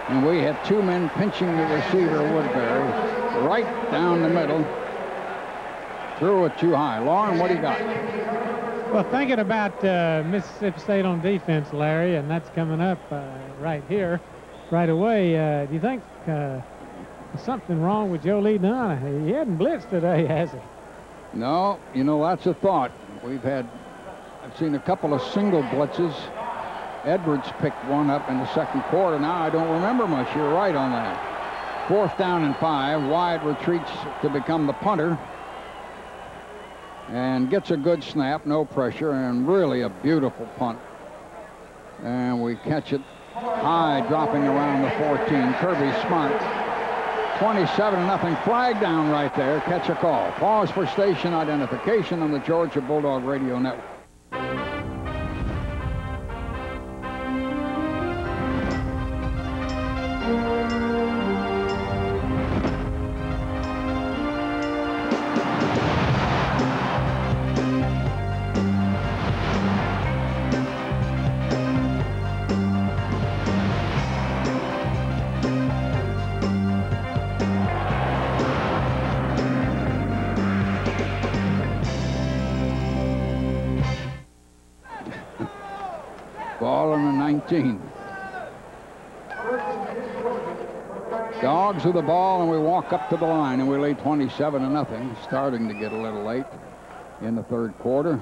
And we had 2 men pinching the receiver, Woodbury, right down the middle. Threw it too high. Lauren, what do you got? Well, thinking about Mississippi State on defense, Larry, and that's coming up right here, right away. Do you think there's something wrong with Joe Lee Dunn? He hadn't blitzed today, has he? No, you know, that's a thought. I've seen a couple of single blitzes. Edwards picked one up in the 2nd quarter. Now I don't remember much. You're right on that. 4th down and 5. Wyatt retreats to become the punter. And gets a good snap, no pressure, and really a beautiful punt. And we catch it high, dropping around the 14. Kirby Smart. 27-0 flag down right there. Catch a call. Pause for station identification on the Georgia Bulldog Radio Network. Ball on the 19. Dogs with the ball, and we walk up to the line, and we lead 27-0. Starting to get a little late in the 3rd quarter.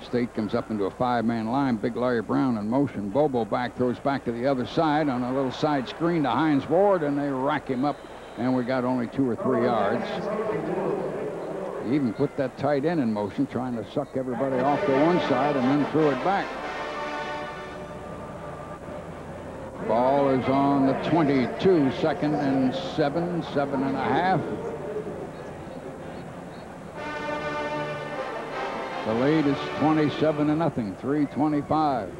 State comes up into a 5-man line. Big Larry Brown in motion. Bobo back, throws back to the other side on a little side screen to Hines Ward, and they rack him up, and we got only 2 or 3 yards. He even put that tight end in motion, trying to suck everybody off to one side, and then threw it back. Ball is on the 22, 2nd and 7, 7.5. The lead is 27-0, 3:25.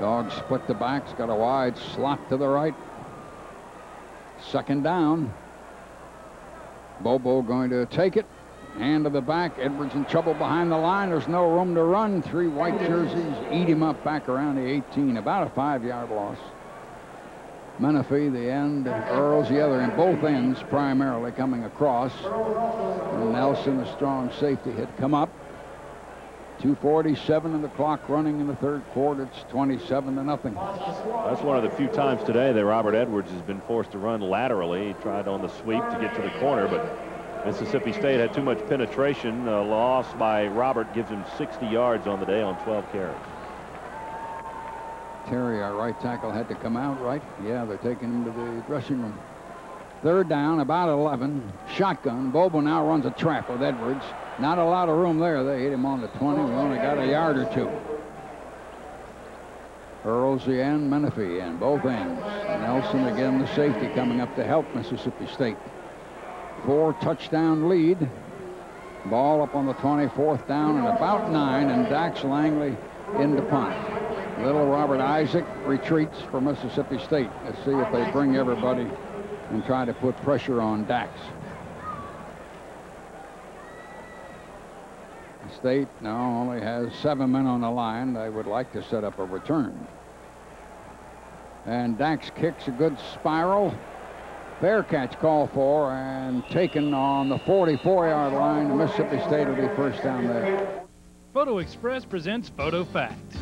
Dogs split the backs, got a wide slot to the right. 2nd down. Bobo going to take it. Hand to the back. Edwards in trouble behind the line. There's no room to run. 3 white jerseys eat him up back around the 18. About a 5-yard loss. Menifee, the end. Earls, the other, and both ends primarily coming across. And Nelson, the strong safety, had come up. 2:47 in the clock running in the 3rd quarter. It's 27-0. That's one of the few times today that Robert Edwards has been forced to run laterally. He tried on the sweep to get to the corner, but Mississippi State had too much penetration. A loss by Robert gives him 60 yards on the day on 12 carries. Terry, our right tackle, had to come out, right? Yeah, they're taking him to the dressing room. 3rd down, about 11. Shotgun. Bobo now runs a trap with Edwards. Not a lot of room there. They hit him on the 20. We only got a yard or 2. Earls the end, Menifee and both ends. Nelson again, the safety, coming up to help Mississippi State. 4-touchdown lead. Ball up on the 24th down and about 9, and Dax Langley in the punt. Little Robert Isaac retreats for Mississippi State. Let's see if they bring everybody and try to put pressure on Dax. State now only has 7 men on the line. They would like to set up a return. And Dax kicks a good spiral. Fair catch called for and taken on the 44-yard line. Mississippi State will be first down there. Photo Express presents Photo Fact.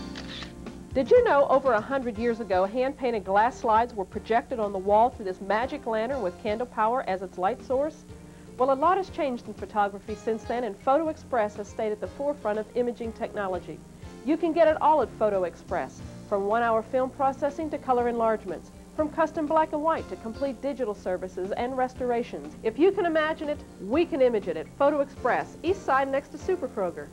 Did you know over 100 years ago, hand-painted glass slides were projected on the wall through this magic lantern with candle power as its light source? Well, a lot has changed in photography since then, and Photo Express has stayed at the forefront of imaging technology. You can get it all at Photo Express, from 1-hour film processing to color enlargements, from custom black and white to complete digital services and restorations. If you can imagine it, we can image it at Photo Express, east side next to Super Kroger.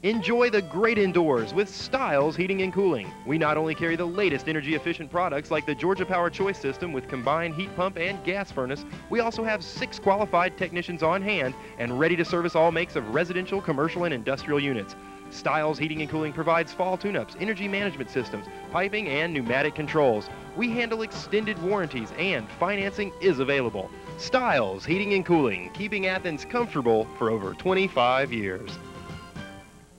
Enjoy the great indoors with Styles Heating and Cooling. We not only carry the latest energy-efficient products like the Georgia Power Choice System with combined heat pump and gas furnace, we also have 6 qualified technicians on hand and ready to service all makes of residential, commercial, and industrial units. Styles Heating and Cooling provides fall tune-ups, energy management systems, piping, and pneumatic controls. We handle extended warranties, and financing is available. Styles Heating and Cooling, keeping Athens comfortable for over 25 years.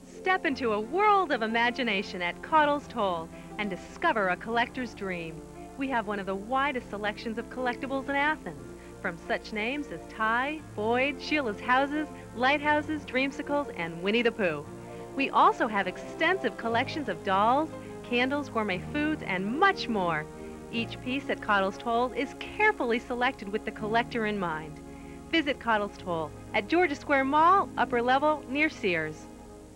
Step into a world of imagination at Cottle's Toll and discover a collector's dream. We have one of the widest selections of collectibles in Athens, from such names as Ty, Boyd, Sheila's Houses, Lighthouses, Dreamsicles, and Winnie the Pooh. We also have extensive collections of dolls, candles, gourmet foods, and much more. Each piece at Cottle's Toll is carefully selected with the collector in mind. Visit Cottle's Toll at Georgia Square Mall, upper level, near Sears.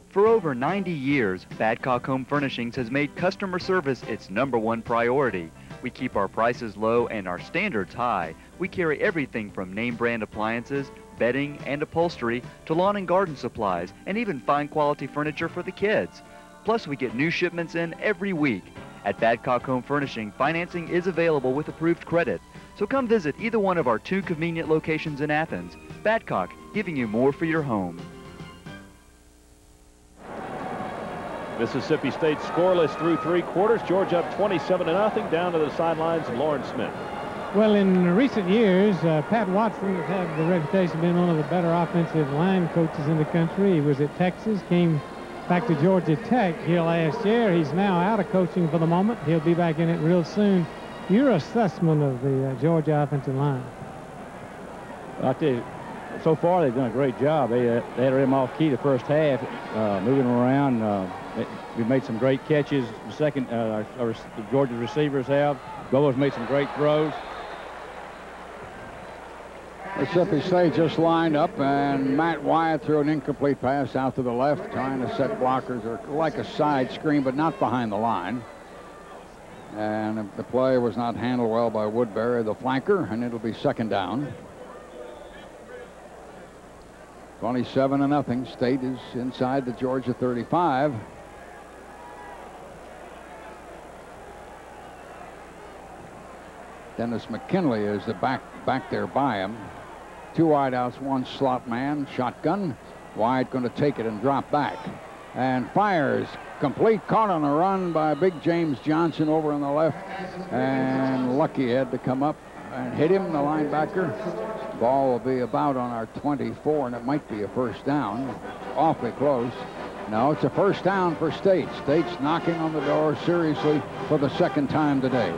For over 90 years, Badcock Home Furnishings has made customer service its #1 priority. We keep our prices low and our standards high. We carry everything from name brand appliances, bedding and upholstery, to lawn and garden supplies, and even fine quality furniture for the kids. Plus, we get new shipments in every week. At Badcock Home Furnishing, financing is available with approved credit. So come visit either one of our 2 convenient locations in Athens. Badcock, giving you more for your home. Mississippi State scoreless through 3 quarters. Georgia up 27-0. Down to the sidelines, Lawrence Smith. Well, in recent years, Pat Watson has had the reputation of being one of the better offensive line coaches in the country. He was at Texas, came back to Georgia Tech here last year. He's now out of coaching for the moment. He'll be back in it real soon. Your assessment of the Georgia offensive line? I tell you, so far they've done a great job. They had him off key the first half, moving around. We made some great catches. The second, the Georgia receivers have. Goers made some great throws. Mississippi State just lined up, and Matt Wyatt threw an incomplete pass out to the left, trying to set blockers, or like a side screen, but not behind the line. And the play was not handled well by Woodbury, the flanker, and it'll be second down. 27-0. State is inside the Georgia 35. Dennis McKinley is the back there by him. 2 wideouts, 1 slot man, shotgun. Wyatt going to take it and drop back. And fires. Complete, caught on a run by big James Johnson over on the left. And Lucky had to come up and hit him, the linebacker. Ball will be about on our 24, and it might be a first down. Awfully close. No, it's a first down for State. State's knocking on the door seriously for the 2nd time today.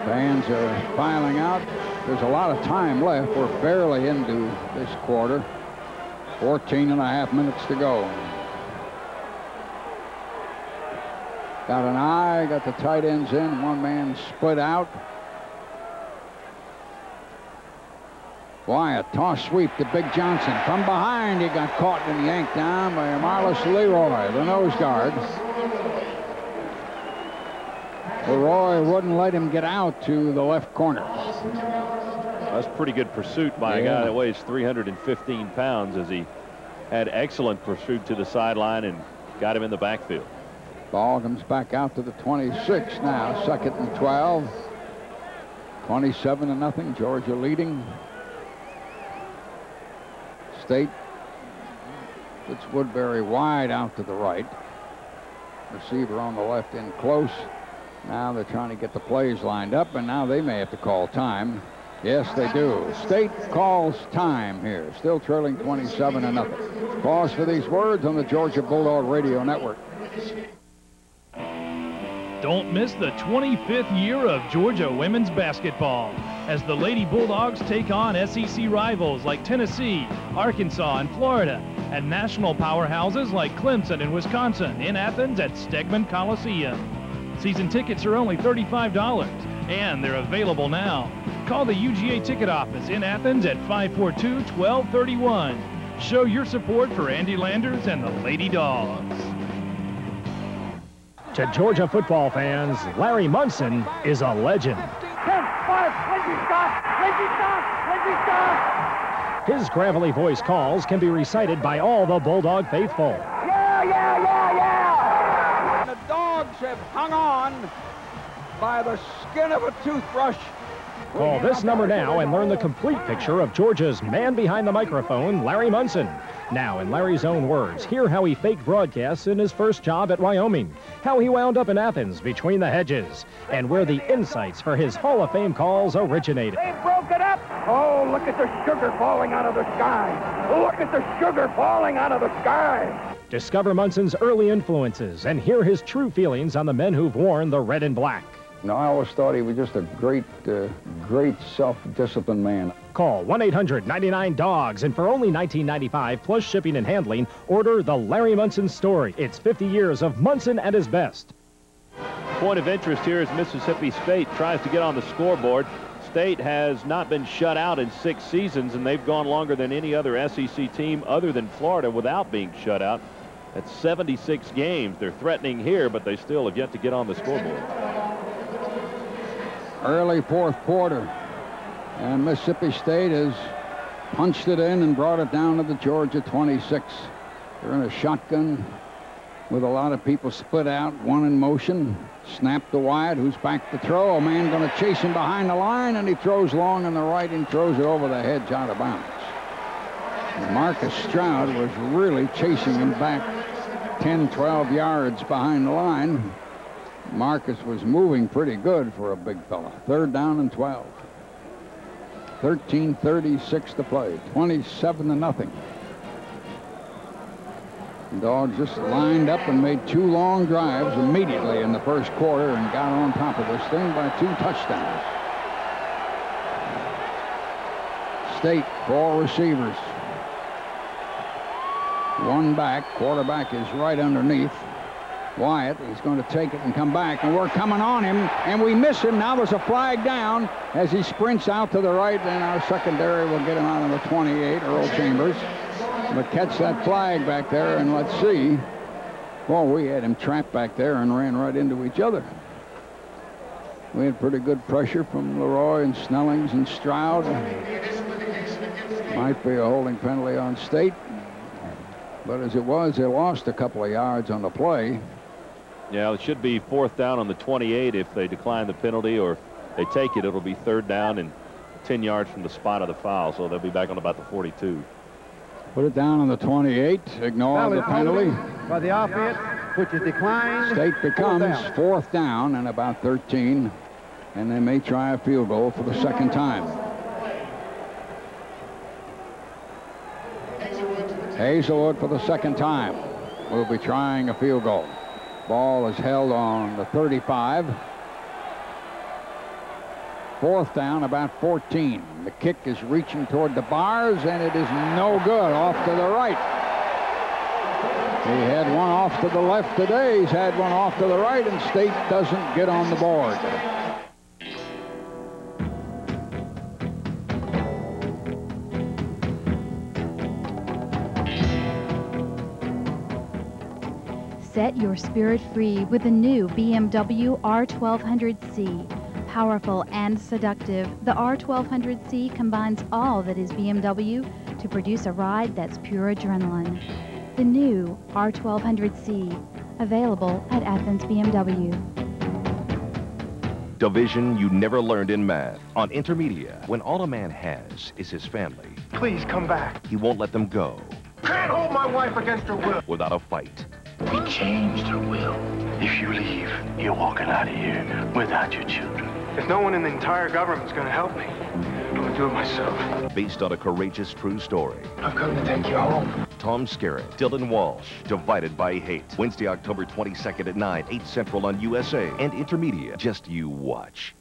Fans are filing out. There's a lot of time left. We're barely into this quarter. 14.5 minutes to go. Got an eye, got the tight ends in. 1 man split out. Wyatt, toss sweep to Big Johnson. From behind, he got caught and yanked down by Marlis Leroy, the nose guard. Leroy wouldn't let him get out to the left corner. That's pretty good pursuit by a guy that weighs 315 pounds, as he had excellent pursuit to the sideline and got him in the backfield. Ball comes back out to the 26 now, 2nd and 12. 27-0, Georgia leading. State puts Woodbury wide out to the right. Receiver on the left in close. Now they're trying to get the plays lined up, and now they may have to call time. Yes, they do. State calls time here. Still trailing 27-0. Pause for these words on the Georgia Bulldog Radio Network. Don't miss the 25th year of Georgia women's basketball as the Lady Bulldogs take on SEC rivals like Tennessee, Arkansas, and Florida, and national powerhouses like Clemson and Wisconsin in Athens at Stegman Coliseum. Season tickets are only $35, and they're available now. Call the UGA ticket office in Athens at 542-1231. Show your support for Andy Landers and the Lady Dogs. To Georgia football fans, Larry Munson is a legend. 10, 5, Lindsey Scott, Lindsey Scott, Lindsey Scott. His gravelly voice calls can be recited by all the Bulldog faithful. Yeah, yeah, yeah, yeah. The Dogs have hung on by the skin of a toothbrush. Call this number now and learn the complete picture of Georgia's man behind the microphone, Larry Munson. Now, in Larry's own words, hear how he faked broadcasts in his first job at Wyoming, how he wound up in Athens between the hedges, and where the insights for his Hall of Fame calls originated. They broke it up. Oh, look at the sugar falling out of the sky. Look at the sugar falling out of the sky. Discover Munson's early influences and hear his true feelings on the men who've worn the red and black. No, I always thought he was just a great self-disciplined man. Call 1-800-99-DOGS, and for only $19.95 plus shipping and handling, order The Larry Munson Story. It's 50 years of Munson at his best. Point of interest here is Mississippi State tries to get on the scoreboard. State has not been shut out in 6 seasons, and they've gone longer than any other SEC team other than Florida without being shut out. That's 76 games. They're threatening here, but they still have yet to get on the scoreboard. Early fourth quarter, and Mississippi State has punched it in and brought it down to the Georgia 26. They're in a shotgun with a lot of people split out, one in motion. Snap to Wyatt, who's back to throw. A man going to chase him behind the line, and he throws long on the right and throws it over the hedge out of bounds. And Marcus Stroud was really chasing him back 10, 12 yards behind the line. Marcus was moving pretty good for a big fella. 3rd down and 12. 13:36 to play. 27-0. The Dogs just lined up and made 2 long drives immediately in the first quarter and got on top of this thing by 2 touchdowns. State, 4 receivers. 1 back. Quarterback is right underneath Wyatt. He's going to take it and come back, and we're coming on him, and we miss him. Now there's a flag down as he sprints out to the right, and our secondary will get him out of the 28, Earl Chambers. But catch that flag back there, and let's see. Well, we had him trapped back there and ran right into each other. We had pretty good pressure from Leroy and Snellings and Stroud. Might be a holding penalty on State. But as it was, they lost a couple of yards on the play. Yeah, it should be 4th down on the 28 if they decline the penalty, or if they take it, it'll be 3rd down and 10 yards from the spot of the foul, so they'll be back on about the 42. Put it down on the 28, ignore the penalty. By the offense, which is declined. State becomes 4th down and about 13, and they may try a field goal for the 2nd time. Hazelwood for the 2nd time will be trying a field goal. Ball is held on the 35. 4th down, about 14. The kick is reaching toward the bars, and it is no good. Off to the right. He had one off to the left today. He's had one off to the right, and State doesn't get on the board. Set your spirit free with the new BMW R1200C. Powerful and seductive, the R1200C combines all that is BMW to produce a ride that's pure adrenaline. The new R1200C, available at Athens BMW. Division you never learned in math. On Intermedia, when all a man has is his family, Please come back. he won't let them go Can't hold my wife against her will. without a fight. We changed her will. If you leave, you're walking out of here without your children. If no one in the entire government's going to help me, I'm going to do it myself. Based on a courageous true story. I've come to take you home. Tom Skerritt, Dylan Walsh, Divided by Hate. Wednesday, October 22nd at 9, 8 Central on USA and Intermedia. Just you watch.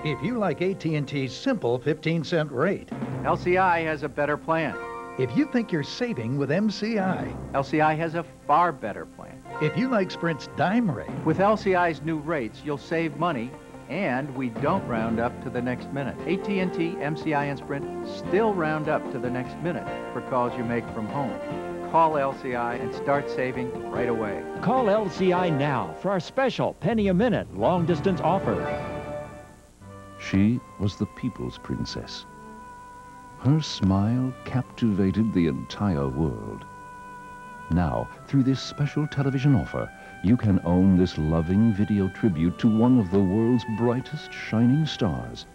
If you like AT&T's simple 15-cent rate, LCI has a better plan. if you think you're saving with MCI, LCI has a far better plan. If you like Sprint's dime rate, with LCI's new rates, you'll save money, and we don't round up to the next minute. AT&T, MCI, and Sprint still round up to the next minute for calls you make from home. Call LCI and start saving right away. Call LCI now for our special penny a minute long-distance offer. She was the people's princess. Her smile captivated the entire world. Now, through this special television offer, you can own this loving video tribute to one of the world's brightest shining stars.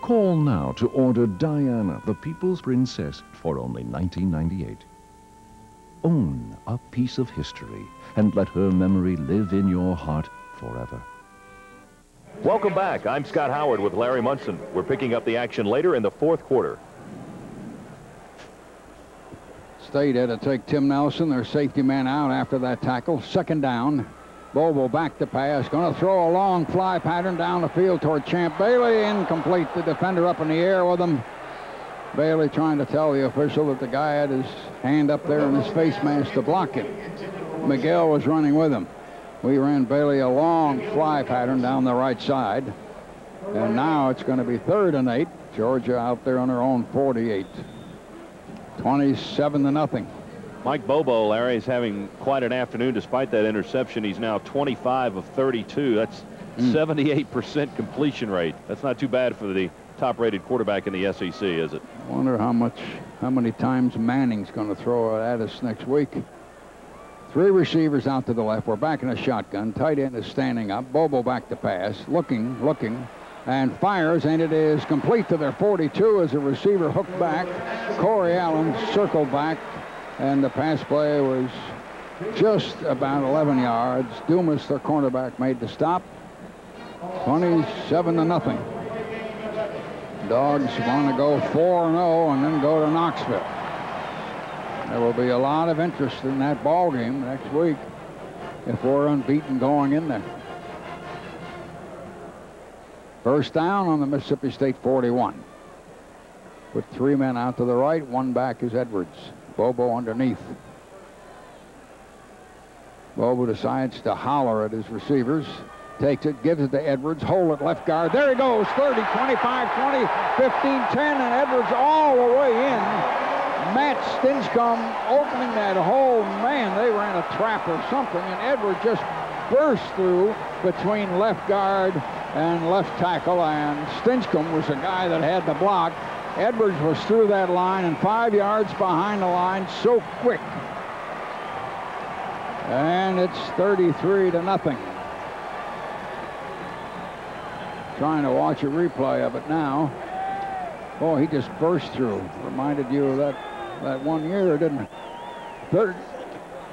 Call now to order Diana, the People's Princess, for only $19.98. Own a piece of history and let her memory live in your heart forever. Welcome back. I'm Scott Howard with Larry Munson. We're picking up the action later in the fourth quarter. State had to take Tim Nelson, their safety man, out after that tackle. Second down. Bobo back to pass. Going to throw a long fly pattern down the field toward Champ Bailey. Incomplete. The defender up in the air with him. Bailey trying to tell the official that the guy had his hand up there in his face mask to block him. Miguel was running with him. We ran Bailey a long fly pattern down the right side. And now it's going to be 3rd and 8. Georgia out there on their own 48. 27-0. Mike Bobo, Larry, is having quite an afternoon despite that interception. He's now 25 of 32. That's 78% completion rate. That's not too bad for the top-rated quarterback in the SEC, is it? I wonder how many times Manning's going to throw at us next week. 3 receivers out to the left. We're back in a shotgun. Tight end is standing up. Bobo back to pass. Looking, and fires, and it is complete to their 42 as the receiver hooked back. Corey Allen circled back, and the pass play was just about 11 yards. Dumas, their cornerback, made the stop. 27-0. Dogs want to go 4-0 and then go to Knoxville. There will be a lot of interest in that ball game next week if we're unbeaten going in there. First down on the Mississippi State 41. With 3 men out to the right, 1 back is Edwards. Bobo underneath. Bobo decides to holler at his receivers. Takes it, gives it to Edwards. Hold it left guard. There he goes. 30, 25, 20, 15, 10, and Edwards all the way in. Matt Stinchcomb opening that hole. Man, they ran a trap or something, and Edwards just burst through between left guard and left tackle, and Stinchcomb was the guy that had the block. Edwards was through that line and 5 yards behind the line so quick. And it's 33-0. Trying to watch a replay of it now. Oh, he just burst through. Reminded you of that 1 year, didn't it?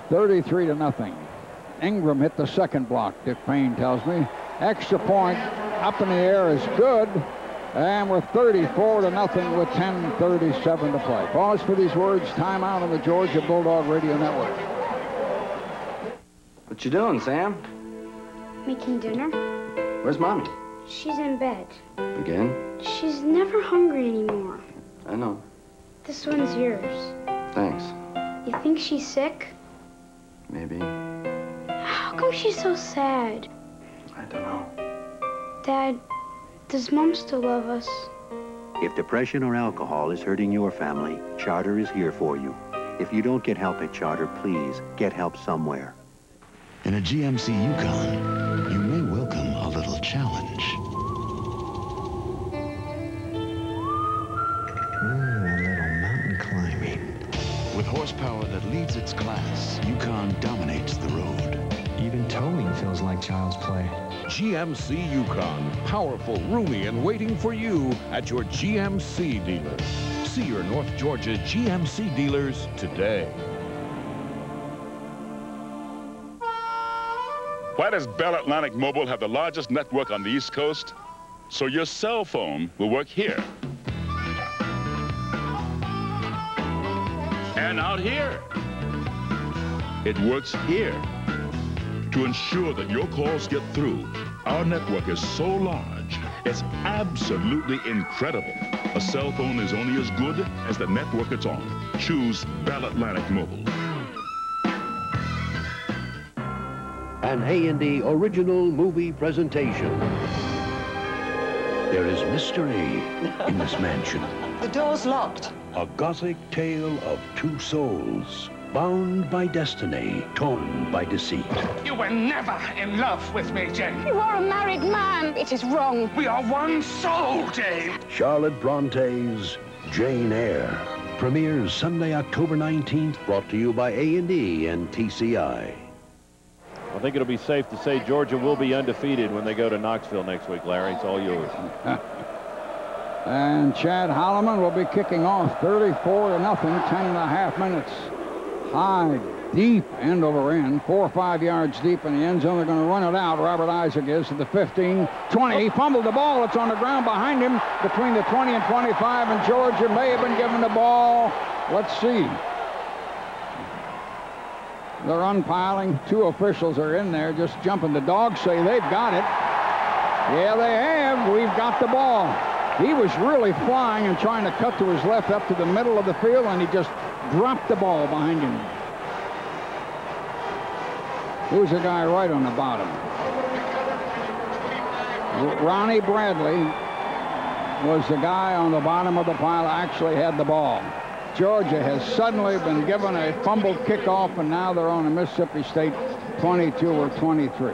33-0. Ingram hit the second block, Dick Payne tells me. Extra point up in the air is good. And we're 34-0 with 10:37 to play. Pause for these words. Timeout on the Georgia Bulldog Radio Network. What you doing, Sam? Making dinner. Where's Mommy? She's in bed. Again? She's never hungry anymore. I know. This one's yours. Thanks. You think she's sick? Maybe. How come she's so sad? I don't know. Dad, does Mom still love us? If depression or alcohol is hurting your family, Charter is here for you. If you don't get help at Charter, please get help somewhere. In a GMC Yukon, you may welcome a little challenge. A little mountain climbing. With horsepower that leads its class, Yukon dominates the road. Even towing feels like child's play. GMC Yukon, powerful, roomy, and waiting for you at your GMC dealer. See your North Georgia GMC dealers today. Why does Bell Atlantic Mobile have the largest network on the East Coast? So your cell phone will work here. And out here. It works here. To ensure that your calls get through, our network is so large, it's absolutely incredible. A cell phone is only as good as the network it's on. Choose Bell Atlantic Mobile. An A&E original movie presentation. There is mystery in this mansion. The door's locked. A gothic tale of two souls, bound by destiny, torn by deceit. You were never in love with me, Jane. You are a married man. It is wrong. We are one soul, Jane. Charlotte Bronte's Jane Eyre premieres Sunday, October 19th, brought to you by A&E and TCI. I think it'll be safe to say Georgia will be undefeated when they go to Knoxville next week, Larry. It's all yours. And Chad Holloman will be kicking off 34-0, 10.5 minutes. High, deep, end over end, 4 or 5 yards deep in the end zone. They're going to run it out. Robert Isaac is to the 15, 20. He fumbled the ball. It's on the ground behind him between the 20 and 25, and Georgia may have been given the ball. Let's see. They're unpiling. 2 officials are in there just jumping. The Dogs say they've got it. Yeah, they have. We've got the ball. He was really flying and trying to cut to his left up to the middle of the field, and he just dropped the ball behind him. Who's the guy right on the bottom? Ronnie Bradley was the guy on the bottom of the pile that actually had the ball. Georgia has suddenly been given a fumbled kickoff, and now they're on a Mississippi State 22 or 23.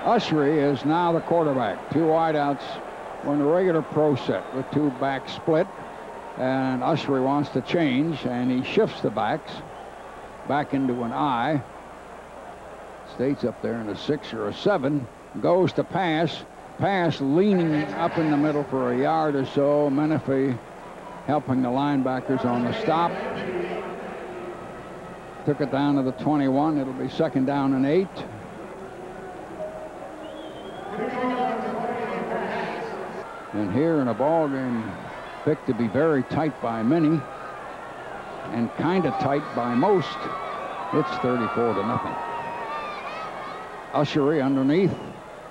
Ushery is now the quarterback. 2 wideouts. We're in a regular pro set with 2 backs split. And Ushery wants to change, and he shifts the backs back into an I. Stays up there in a 6 or a 7. Goes to pass. Pass leaning up in the middle for a yard or so. Menifee helping the linebackers on the stop. Took it down to the 21. It'll be 2nd down and 8. And here in a ball game picked to be very tight by many and kind of tight by most, it's 34-0. Ushery underneath.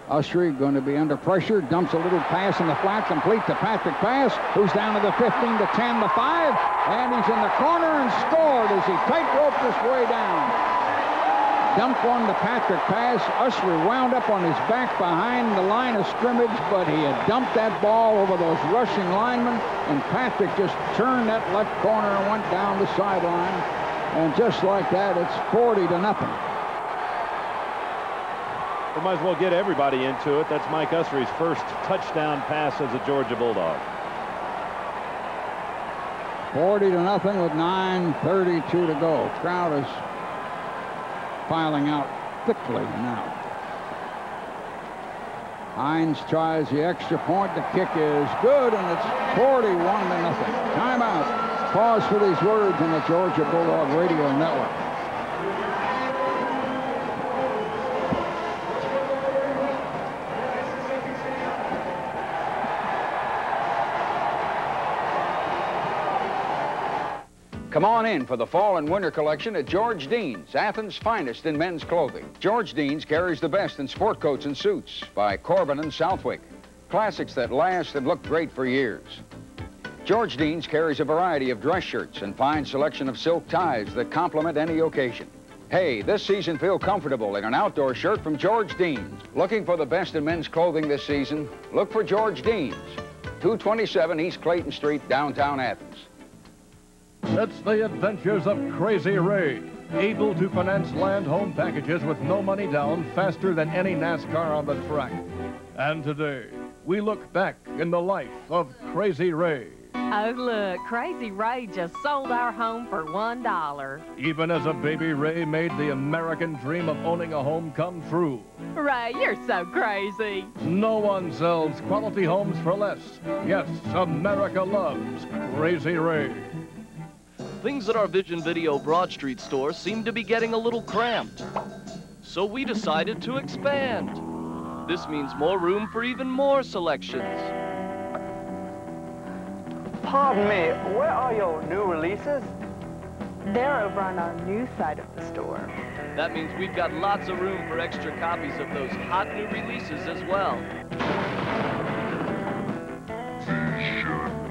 Ushery going to be under pressure, dumps a little pass in the flat, complete to Patrick Pass, who's down to the 15, the 10, the 5, and he's in the corner and scored as he tight-roped his way down. Dumped one to Patrick Pass. Ushery wound up on his back behind the line of scrimmage, but he had dumped that ball over those rushing linemen, and Patrick just turned that left corner and went down the sideline. And just like that, it's 40-0. We might as well get everybody into it. That's Mike Ushery's first touchdown pass as a Georgia Bulldog. 40-0 with 9:32 to go. Crowd is filing out thickly now. Hines tries the extra point. The kick is good, and it's 41-0. Timeout. Pause for these words on the Georgia Bulldog Radio Network. Come on in for the fall and winter collection at George Dean's, Athens' finest in men's clothing. George Dean's carries the best in sport coats and suits by Corbin and Southwick. Classics that last and look great for years. George Dean's carries a variety of dress shirts and fine selection of silk ties that complement any occasion. Hey, this season feel comfortable in an outdoor shirt from George Dean's. Looking for the best in men's clothing this season? Look for George Dean's, 227 East Clayton Street, downtown Athens. It's the adventures of Crazy Ray, able to finance land home packages with no money down faster than any NASCAR on the track. And today, we look back in the life of Crazy Ray. Oh, look, Crazy Ray just sold our home for $1. Even as a baby, Ray made the American dream of owning a home come true. Ray, you're so crazy. No one sells quality homes for less. Yes, America loves Crazy Ray. things at our Vision Video Broad Street store seem to be getting a little cramped. So we decided to expand. This means more room for even more selections. Pardon me, where are your new releases? They're over on our new side of the store. That means we've got lots of room for extra copies of those hot new releases as well. Vision.